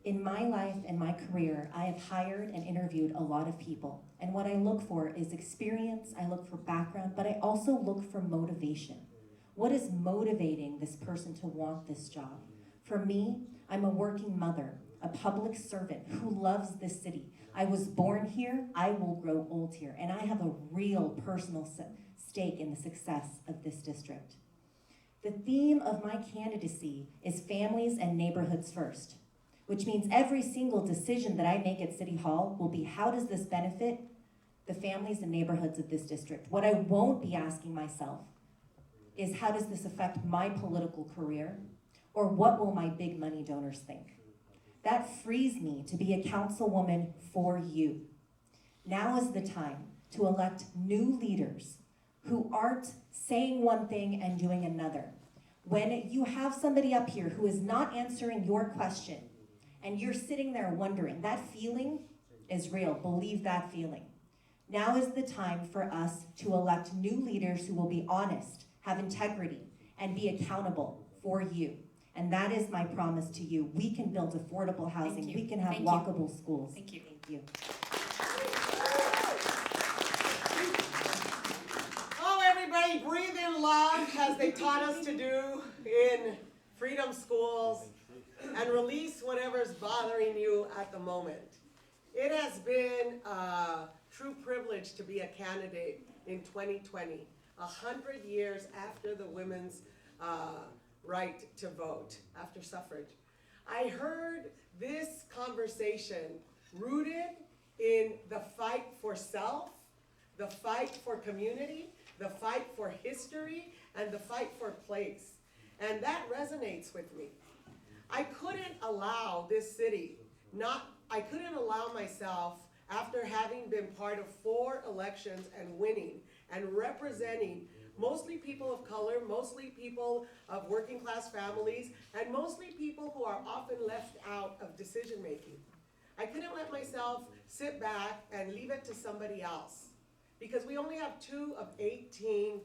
In my life and my career, I have hired and interviewed a lot of people. And what I look for is experience, I look for background, but I also look for motivation. What is motivating this person to want this job? For me, I'm a working mother, a public servant who loves this city. I was born here, I will grow old here, and I have a real personal stake in the success of this district. The theme of my candidacy is families and neighborhoods first, which means every single decision that I make at City Hall will be, how does this benefit the families and neighborhoods of this district? What I won't be asking myself is, how does this affect my political career? Or what will my big money donors think? That frees me to be a councilwoman for you. Now is the time to elect new leaders who aren't saying one thing and doing another. When you have somebody up here who is not answering your question and you're sitting there wondering, that feeling is real. Believe that feeling. Now is the time for us to elect new leaders who will be honest, have integrity, and be accountable for you. And that is my promise to you. We can build affordable housing. We can have walkable schools. Thank you. Thank you. Oh, everybody, breathe in love as they taught us to do in Freedom Schools, and release whatever's bothering you at the moment. It has been a true privilege to be a candidate in 2020, 100 years after the women's right to vote, after suffrage. I heard this conversation rooted in the fight for self, the fight for community, the fight for history, and the fight for place. And that resonates with me. I couldn't allow this city, I couldn't allow myself, after having been part of 4 elections and winning and representing mostly people of color, mostly people of working class families, and mostly people who are often left out of decision making. I couldn't let myself sit back and leave it to somebody else, because we only have 2 of 18,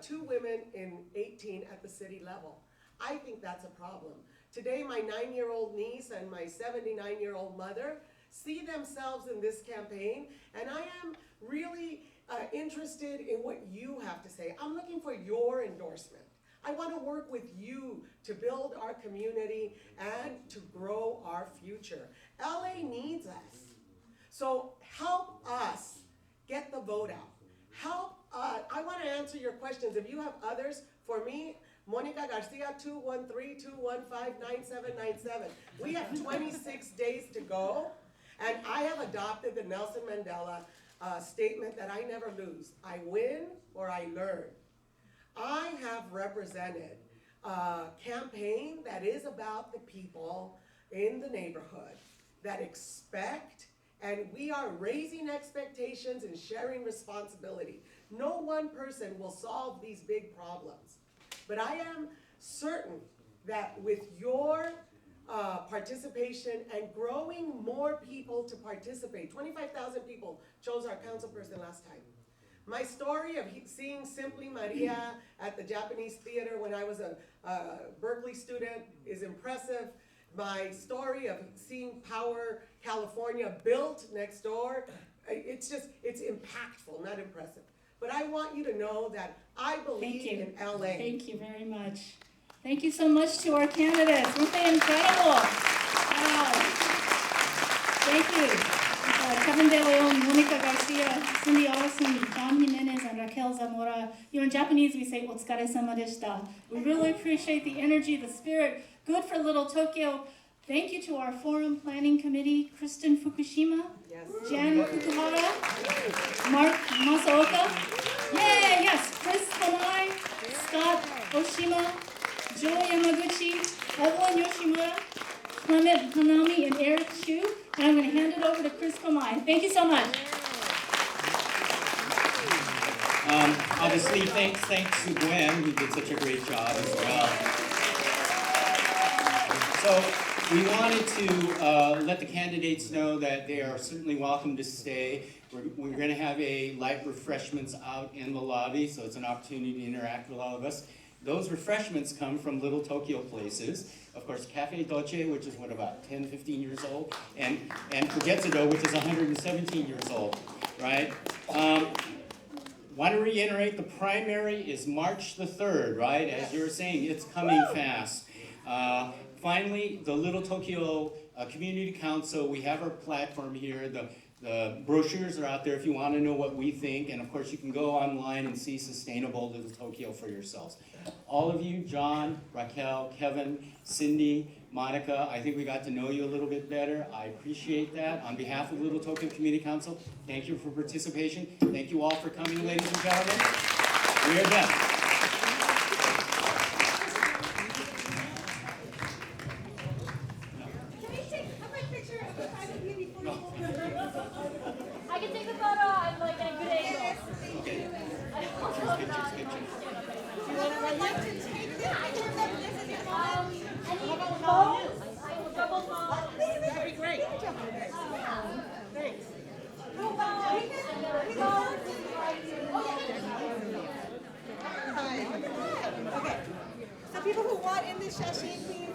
2 women in 18 at the city level. I think that's a problem. Today, my 9-year-old niece and my 79-year-old mother see themselves in this campaign, and I am really interested in what you have to say. I'm looking for your endorsement. I want to work with you to build our community and to grow our future. LA needs us. So help us get the vote out. Help, I want to answer your questions. If you have others, for me, Monica Garcia, 213-215-9797. We have 26 days to go, and I have adopted the Nelson Mandela statement that I never lose. I win or I learn. I have represented a campaign that is about the people in the neighborhood that expect, and we are raising expectations and sharing responsibility. No one person will solve these big problems. But I am certain that with your participation and growing more people to participate, 25,000 people chose our councilperson last time. My story of seeing Simply Maria at the Japanese theater when I was a Berkeley student is impressive. My story of seeing Power California built next door, it's impactful, not impressive. But I want you to know that I believe in LA. Thank you very much. Thank you so much to our candidates. Weren't they incredible? Wow. Thank you. Kevin De Leon, Monica Garcia, Cyndi, Otteson, John Jimenez, and Raquel Zamora. In Japanese, we say, "Otsukare-sama deshita." We really appreciate the energy, the spirit. Good for Little Tokyo. Thank you to our Forum Planning Committee, Kristen Fukushima, Jen Fukuhara, Mark Masaoka, Chris Konai, Scott Oshima, Joe Yamaguchi, Evelyn Yoshimura, Clement Hanami, and Eric Chu. And I'm going to hand it over to Chris Konai. Thank you so much. Obviously, thanks to Gwen, who did such a great job as well. So we wanted to let the candidates know that they are certainly welcome to stay. We're going to have a light refreshments out in the lobby, so it's an opportunity to interact with all of us. Those refreshments come from Little Tokyo places. Of course, Cafe Dolce, which is about 10, 15 years old, and Fugetsudo, which is 117 years old, right? Want to reiterate, the primary is March the 3rd, right? As you were saying, it's coming fast. Finally, the Little Tokyo Community Council, we have our platform here. The brochures are out there if you want to know what we think. And of course, you can go online and see Sustainable Little Tokyo for yourselves. All of you, John, Raquel, Kevin, Cyndi, Monica, I think we got to know you a little bit better. I appreciate that. On behalf of Little Tokyo Community Council, thank you for participation. Thank you all for coming, ladies and gentlemen. We are done. I can take a photo. I'm like at a good angle. in this shashin, please?